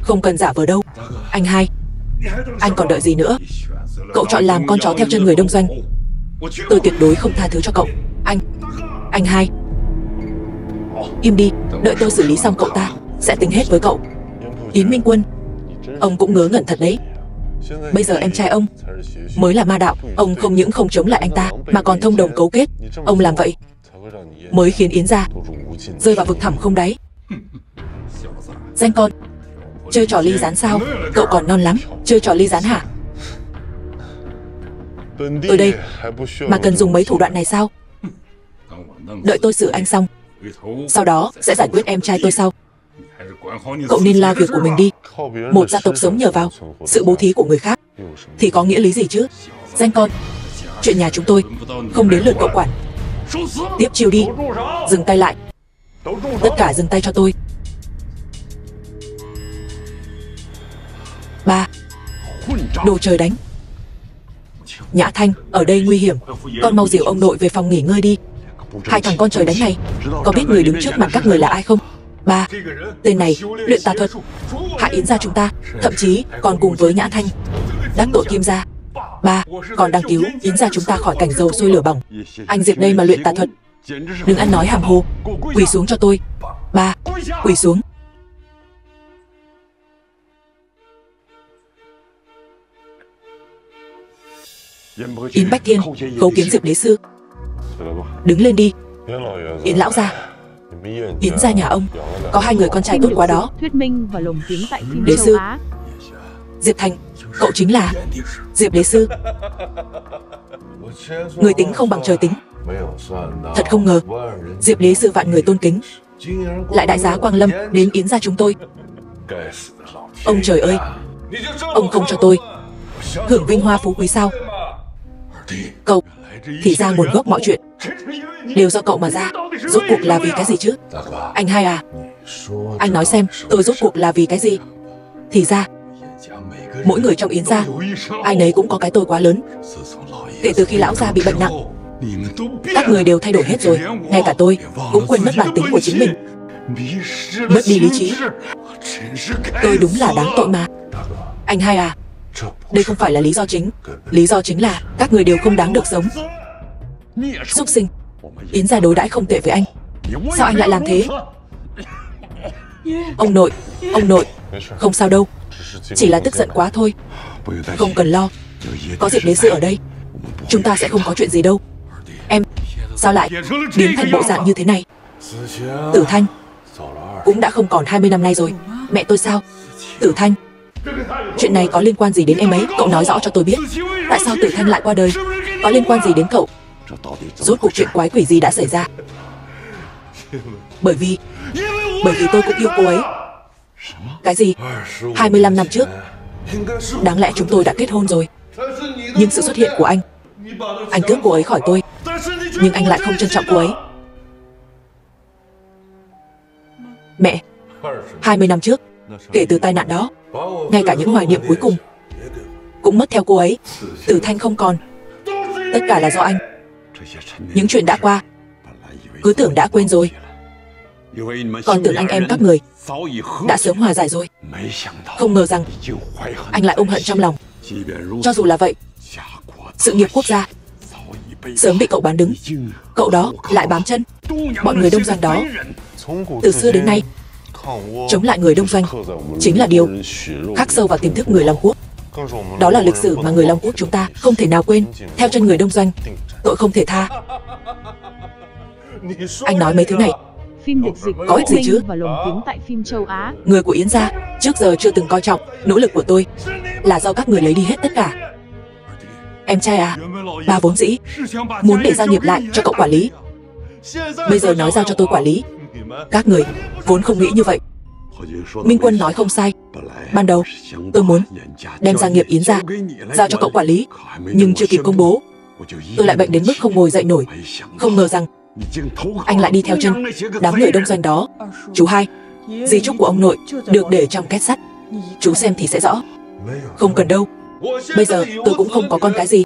S1: không cần giả vờ đâu. Anh hai, anh còn đợi gì nữa? Cậu chọn làm con chó theo chân người đông doanh, tôi tuyệt đối không tha thứ cho cậu. Anh hai, im đi, đợi tôi xử lý xong cậu ta sẽ tính hết với cậu. Yến Minh Quân, ông cũng ngớ ngẩn thật đấy. Bây giờ em trai ông mới là ma đạo. Ông không những không chống lại anh ta mà còn thông đồng cấu kết. Ông làm vậy mới khiến Yến gia rơi vào vực thẳm không đáy. Danh con, chơi trò ly gián sao? Cậu còn non lắm, chơi trò ly gián hả? Tôi đây mà cần dùng mấy thủ đoạn này sao? Đợi tôi xử anh xong, sau đó sẽ giải quyết em trai tôi sau. Cậu nên lo việc của mình đi. Một gia tộc sống nhờ vào sự bố thí của người khác thì có nghĩa lý gì chứ? Danh con, chuyện nhà chúng tôi không đến lượt cậu quản. Tiếp chiêu đi. Dừng tay lại. Tất cả dừng tay cho tôi. 3. Đồ trời đánh. Nhã Thanh, ở đây nguy hiểm. Con mau dìu ông nội về phòng nghỉ ngơi đi. Hai thằng con trời đánh này có biết người đứng trước mặt các người là ai không? 3. Tên này luyện tà thuật, hại Yến gia chúng ta, thậm chí còn cùng với Nhã Thanh đắc tội Kim gia. 3. Còn đang cứu Yến gia chúng ta khỏi cảnh dầu sôi lửa bỏng. Anh Diệp đây mà luyện tà thuật, đừng ăn nói hàm hồ. Quỳ xuống cho tôi. 3. Quỳ xuống. Yến Bách Thiên khấu kiến Diệp đế sư. Đứng lên đi. Yến lão gia, Yến gia nhà ông có hai người con trai tốt quá đó.
S2: Thuyết minh và lồng tiếng tại phim
S1: đế
S2: châu
S1: sư
S2: Á.
S1: Diệp Thành, cậu chính là Diệp đế sư. Người tính không bằng trời tính. Thật không ngờ Diệp đế sư vạn người tôn kính lại đại giá quang lâm đến Yến gia chúng tôi. Ông trời ơi, ông không cho tôi hưởng vinh hoa phú quý sao? Cậu, thì ra nguồn gốc mọi chuyện đều do cậu mà ra. Rốt cuộc là vì cái gì chứ? Anh hai à, anh nói xem tôi rốt cuộc là vì cái gì? Thì ra mỗi người trong Yến gia ai nấy cũng có cái tôi quá lớn. Kể từ khi lão gia bị bệnh nặng, các người đều thay đổi hết rồi. Ngay cả tôi cũng quên mất bản tính của chính mình, mất đi lý trí. Tôi đúng là đáng tội mà. Anh hai à, đây không phải là lý do chính. Lý do chính là các người đều không đáng được sống. Súc sinh, Yến gia đối đãi không tệ với anh, sao anh lại làm thế? Ông nội, không sao đâu, chỉ là tức giận quá thôi. Không cần lo, có Diệp đế sư ở đây, chúng ta sẽ không có chuyện gì đâu. Em, sao lại biến thành bộ dạng như thế này? Tử Thanh cũng đã không còn 20 năm nay rồi. Mẹ tôi sao? Tử Thanh, chuyện này có liên quan gì đến em ấy? Cậu nói rõ cho tôi biết. Tại sao Tử Thanh lại qua đời? Có liên quan gì đến cậu? Rốt cuộc chuyện quái quỷ gì đã xảy ra? Bởi vì tôi cũng yêu cô ấy. Cái gì? 25 năm trước đáng lẽ chúng tôi đã kết hôn rồi. Nhưng sự xuất hiện của anh cướp cô ấy khỏi tôi. Nhưng anh lại không trân trọng cô ấy. Mẹ, 20 năm trước, kể từ tai nạn đó, ngay cả những hoài niệm cuối cùng cũng mất theo cô ấy. Tử Thanh không còn. Tất cả là do anh. Những chuyện đã qua cứ tưởng đã quên rồi, còn tưởng anh em các người đã sớm hòa giải rồi. Không ngờ rằng anh lại ôm hận trong lòng. Cho dù là vậy, sự nghiệp quốc gia sớm bị cậu bán đứng. Cậu đó lại bám chân Bọn người đông doanh đó, từ xưa đến nay, chống lại người đông doanh chính là điều khắc sâu vào tiềm thức người Long Quốc. Đó là lịch sử mà người Long Quốc chúng ta không thể nào quên. Theo chân người đông doanh, tội không thể tha. Anh nói mấy thứ này
S2: Phim được dịch
S1: có ích gì chứ?
S2: và lồng tiếng tại phim châu Á.
S1: Người của Yến gia trước giờ chưa từng coi trọng nỗ lực của tôi, là do các người lấy đi hết tất cả. Em trai à, ba vốn dĩ muốn để giao nghiệp lại cho cậu quản lý. Bây giờ nói giao cho tôi quản lý, các người vốn không nghĩ như vậy. Minh Quân nói không sai. Ban đầu tôi muốn đem gia nghiệp Yến gia giao cho cậu quản lý, nhưng chưa kịp công bố, tôi lại bệnh đến mức không ngồi dậy nổi. Không ngờ rằng anh lại đi theo chân đám người đông doanh đó. Chú hai, di chúc của ông nội được để trong két sắt, chú xem thì sẽ rõ. Không cần đâu, bây giờ tôi cũng không có con cái gì.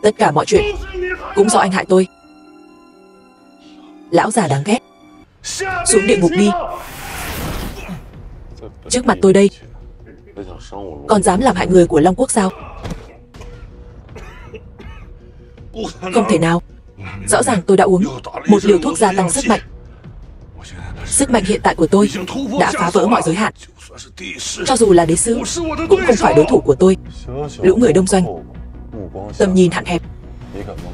S1: Tất cả mọi chuyện cũng do anh hại tôi. Lão già đáng ghét, xuống địa ngục đi. Trước mặt tôi đây, còn dám làm hại người của Long Quốc sao? Không thể nào. Rõ ràng tôi đã uống một liều thuốc gia tăng sức mạnh. Sức mạnh hiện tại của tôi đã phá vỡ mọi giới hạn. Cho dù là đế sư cũng không phải đối thủ của tôi. Lũ người đông doanh, tầm nhìn hạn hẹp,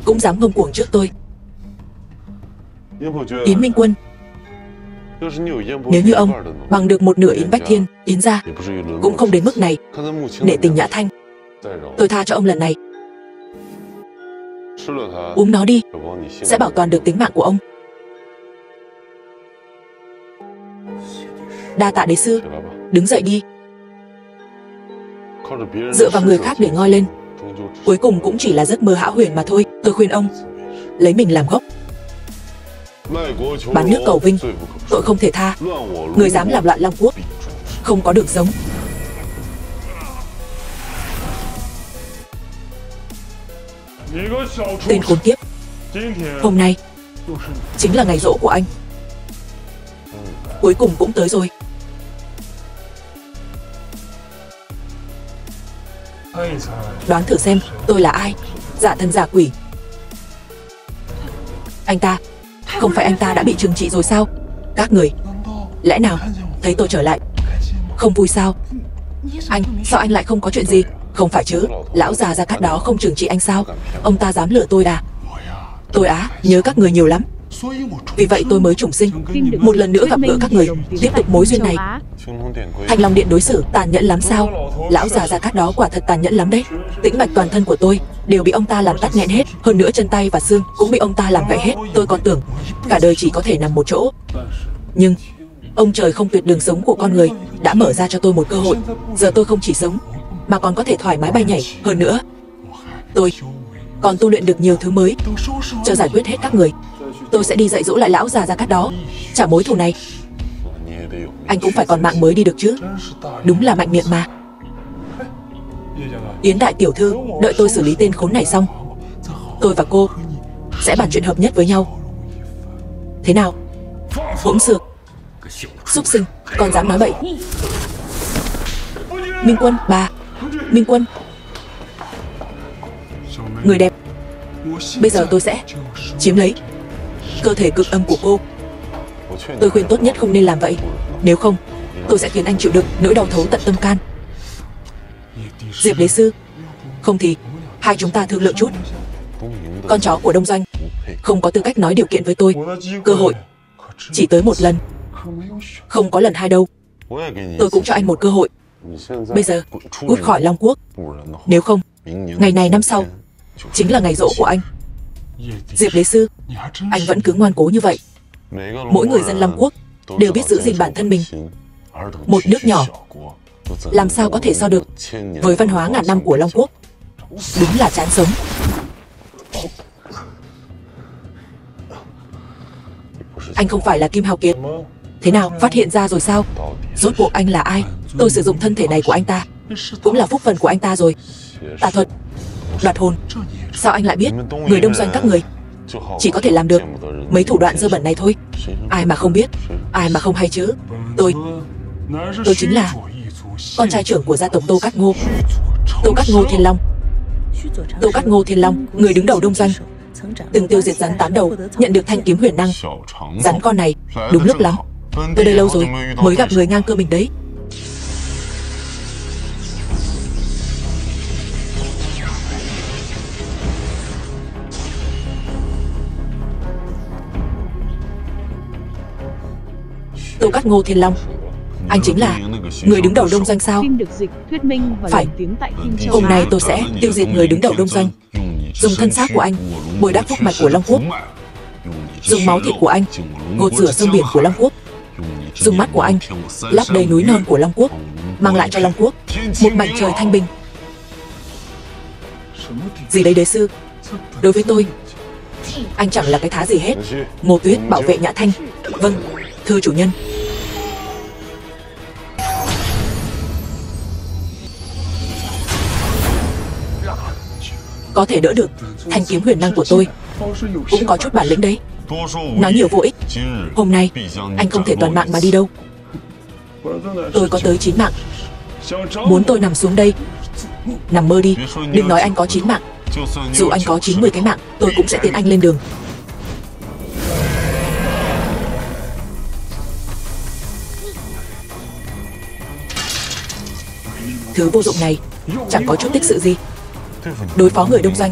S1: cũng dám ngông cuồng trước tôi. Yến Minh Quân, nếu như ông bằng được một nửa Yến Bách Thiên, Yến gia, cũng không đến mức này. Nể tình Nhã Thanh, tôi tha cho ông lần này. Uống nó đi, sẽ bảo toàn được tính mạng của ông. Đa tạ đế sư, đứng dậy đi. Dựa vào người khác để ngoi lên, cuối cùng cũng chỉ là giấc mơ hão huyền mà thôi. Tôi khuyên ông lấy mình làm gốc, bán nước cầu vinh, tội không thể tha. Người dám làm loạn Long Quốc, không có đường sống. Tên khốn kiếp, hôm nay chính là ngày giỗ của anh. Cuối cùng cũng tới rồi. Đoán thử xem tôi là ai? Giả thân giả quỷ. Anh ta, không phải anh ta đã bị trừng trị rồi sao? Các người, lẽ nào thấy tôi trở lại không vui sao? Anh, sao anh lại không có chuyện gì? Không phải chứ, lão già Gia Cát đó không trừng trị anh sao? Ông ta dám lừa tôi à? Tôi nhớ các người nhiều lắm, vì vậy tôi mới trùng sinh, một lần nữa gặp gỡ các người, tiếp tục mối duyên này. Thanh Long Điện đối xử tàn nhẫn lắm sao? Lão già Gia Cát đó quả thật tàn nhẫn lắm đấy. Tĩnh mạch toàn thân của tôi đều bị ông ta làm tắc nghẽn hết, hơn nữa chân tay và xương cũng bị ông ta làm gãy hết. Tôi còn tưởng cả đời chỉ có thể nằm một chỗ, nhưng ông trời không tuyệt đường sống của con người đã mở ra cho tôi một cơ hội. Giờ tôi không chỉ sống mà còn có thể thoải mái bay nhảy. Hơn nữa, tôi còn tu luyện được nhiều thứ mới. Chờ giải quyết hết các người, tôi sẽ đi dạy dỗ lại lão già Gia Cát đó, trả mối thù này. Anh cũng phải còn mạng mới đi được chứ. Đúng là mạnh miệng mà. Yến đại tiểu thư, đợi tôi xử lý tên khốn này xong, tôi và cô sẽ bàn chuyện hợp nhất với nhau. Thế nào? Hỗn xược, súc sinh, còn dám nói bậy. Minh Quân, bà Minh Quân, người đẹp, bây giờ tôi sẽ chiếm lấy cơ thể cực âm của cô. Tôi khuyên tốt nhất không nên làm vậy, nếu không tôi sẽ khiến anh chịu đựng nỗi đau thấu tận tâm can. Diệp đế sư, không thì hai chúng ta thương lượng chút. Con chó của đông doanh không có tư cách nói điều kiện với tôi. Cơ hội chỉ tới một lần, không có lần hai đâu. Tôi cũng cho anh một cơ hội. Bây giờ cút khỏi Long Quốc, nếu không ngày này năm sau chính là ngày giỗ của anh. Diệp đế sư, anh vẫn cứ ngoan cố như vậy. Mỗi người dân Long Quốc đều biết giữ gìn bản thân mình. Một nước nhỏ làm sao có thể so được với văn hóa ngàn năm của Long Quốc. Đúng là chán sống. Anh không phải là Kim Hào Kiệt. Thế nào, phát hiện ra rồi sao? Rốt cuộc anh là ai? Tôi sử dụng thân thể này của anh ta cũng là phúc phần của anh ta rồi. Tà thuật, đoạt hồn, sao anh lại biết? Người đông doanh các người chỉ có thể làm được mấy thủ đoạn dơ bẩn này thôi. Ai mà không biết, ai mà không hay chứ. Tôi chính là con trai trưởng của gia tộc Tô Cát Ngô, Tô Cát Ngô Thiên Long. Tô Cát Ngô Thiên Long, người đứng đầu đông doanh, từng tiêu diệt rắn 8 đầu, nhận được thanh kiếm huyền năng. Rắn con này, đúng lúc lắm. Tôi đây lâu rồi, mới gặp người ngang cơ mình đấy. Tô Cát Ngô Thiên Long, anh chính là người đứng đầu Đông Doanh sao?
S2: Phim được dịch, thuyết minh và
S1: Phải.
S2: lồng tiếng tại phim châu
S1: Hôm
S2: Á.
S1: nay tôi sẽ tiêu diệt người đứng đầu Đông Doanh, dùng thân xác của anh bồi đắp phúc mạch của Long Quốc, dùng máu thịt của anh gột rửa sông biển của Long Quốc, dùng mắt của anh lấp đầy núi non của Long Quốc, mang lại cho Long Quốc một mảnh trời thanh bình. Gì đấy đế sư? Đối với tôi, anh chẳng là cái thá gì hết. Ngô Tuyết bảo vệ Nhã Thanh. Vâng, thưa chủ nhân. Có thể đỡ được thanh kiếm huyền năng của tôi, cũng có chút bản lĩnh đấy. Nói nhiều vô ích. Hôm nay anh không thể toàn mạng mà đi đâu. Tôi có tới 9 mạng. Muốn tôi nằm xuống đây, nằm mơ đi. Đừng nói anh có 9 mạng. Dù anh có 90 cái mạng, tôi cũng sẽ tiễn anh lên đường. Thứ vô dụng này chẳng có chút tích sự gì. Đối phó người Đông Doanh,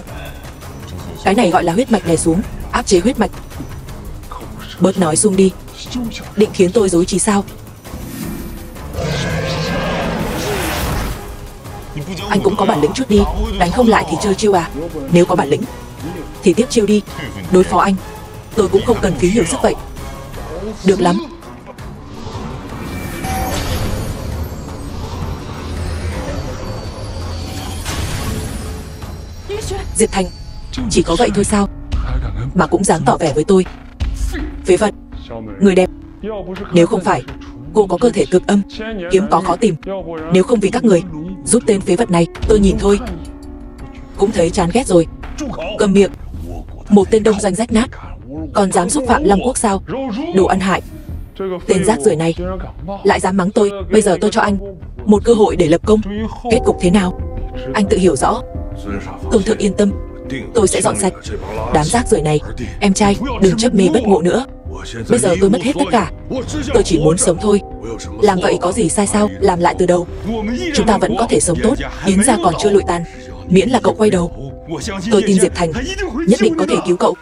S1: cái này gọi là huyết mạch đè xuống, áp chế huyết mạch. Bớt nói sung đi. Định khiến tôi dối trí sao? Anh cũng có bản lĩnh chút đi. Đánh không lại thì chơi chiêu à? Nếu có bản lĩnh thì tiếp chiêu đi. Đối phó anh, tôi cũng không cần phí nhiều sức vậy. Được lắm. Diệp Thành, chỉ có vậy thôi sao mà cũng dám tỏ vẻ với tôi? Phế vật, người đẹp. Nếu không phải cô có cơ thể cực âm, kiếm có khó tìm, nếu không vì các người giúp tên phế vật này, tôi nhìn thôi cũng thấy chán ghét rồi. Cầm miệng. Một tên Đông Doanh rách nát, còn dám xúc phạm Long Quốc sao? Đồ ăn hại. Tên rác rưởi này lại dám mắng tôi. Bây giờ tôi cho anh một cơ hội để lập công. Kết cục thế nào anh tự hiểu rõ. Tôn thượng yên tâm, tôi sẽ dọn sạch đám rác rưởi này. Em trai, đừng chấp mê bất ngộ nữa. Bây giờ tôi mất hết tất cả. Tôi chỉ muốn sống thôi. Làm vậy có gì sai sao? Làm lại từ đầu. Chúng ta vẫn có thể sống tốt. Yến gia còn chưa lụi tàn. Miễn là cậu quay đầu, tôi tin Diệp Thành nhất định có thể cứu cậu.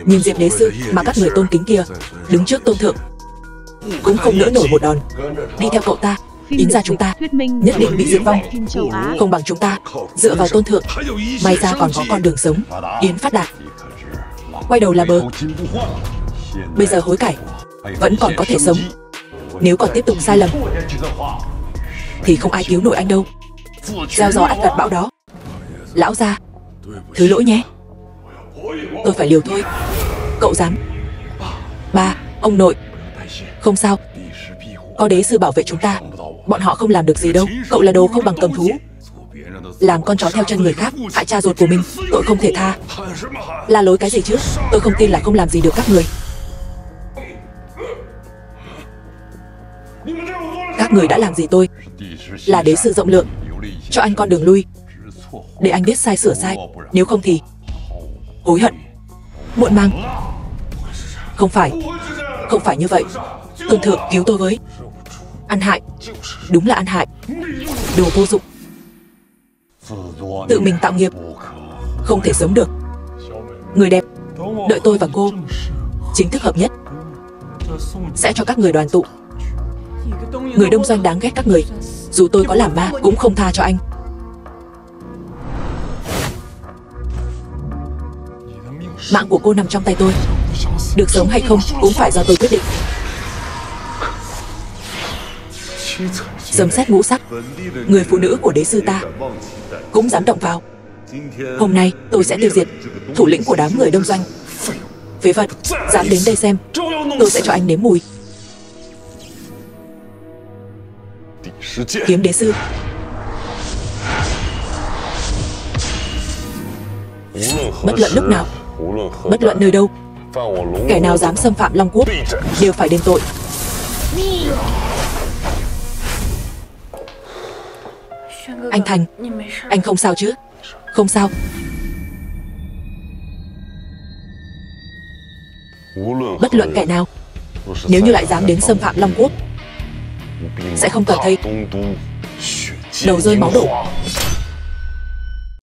S1: Nhìn Diệp đế sư mà các người tôn kính kia, đứng trước tôn thượng cũng không đỡ nổi một đòn. Đi theo cậu ta, Yến gia chúng ta nhất định bị diệt vong. Không bằng chúng ta dựa vào tôn thượng, may ra còn có con đường sống. Yến phát đạt. Quay đầu là bờ. Bây giờ hối cải vẫn còn có thể sống. Nếu còn tiếp tục sai lầm thì không ai cứu nổi anh đâu. Gieo gió ắt gặt bão đó. Lão gia, thứ lỗi nhé. Tôi phải liều thôi. Cậu dám? Ba, ông nội. Không sao, có đế sư bảo vệ chúng ta, bọn họ không làm được gì đâu. Cậu là đồ không bằng cầm thú, làm con chó theo chân người khác, hại cha ruột của mình. Tội không thể tha. La lối cái gì chứ? Tôi không tin là không làm gì được các người. Các người đã làm gì tôi? Là đế sư rộng lượng, cho anh con đường lui, để anh biết sai sửa sai. Nếu không thì hối hận muộn màng. Không phải, không phải như vậy. Tôn thượng cứu tôi với. Ăn hại, đúng là ăn hại. Đồ vô dụng, tự mình tạo nghiệp, không thể sống được. Người đẹp, đợi tôi và cô chính thức hợp nhất, sẽ cho các người đoàn tụ. Người Đông Doanh đáng ghét các người, dù tôi có làm ma cũng không tha cho anh. Mạng của cô nằm trong tay tôi, được sống hay không cũng phải do tôi quyết định. Sấm sét ngũ sắc, người phụ nữ của đế sư ta cũng dám động vào. Hôm nay tôi sẽ tiêu diệt thủ lĩnh của đám người Đông Doanh. Phế vật, dám đến đây xem, tôi sẽ cho anh nếm mùi. Kiếm đế sư. Bất luận lúc nào, bất luận nơi đâu, kẻ nào dám xâm phạm Long Quốc đều phải đền tội. Anh Thành, anh không sao chứ? Không sao. Bất luận kẻ nào, nếu như lại dám đến xâm phạm Long Quốc, sẽ không toàn thây, đầu rơi máu đổ.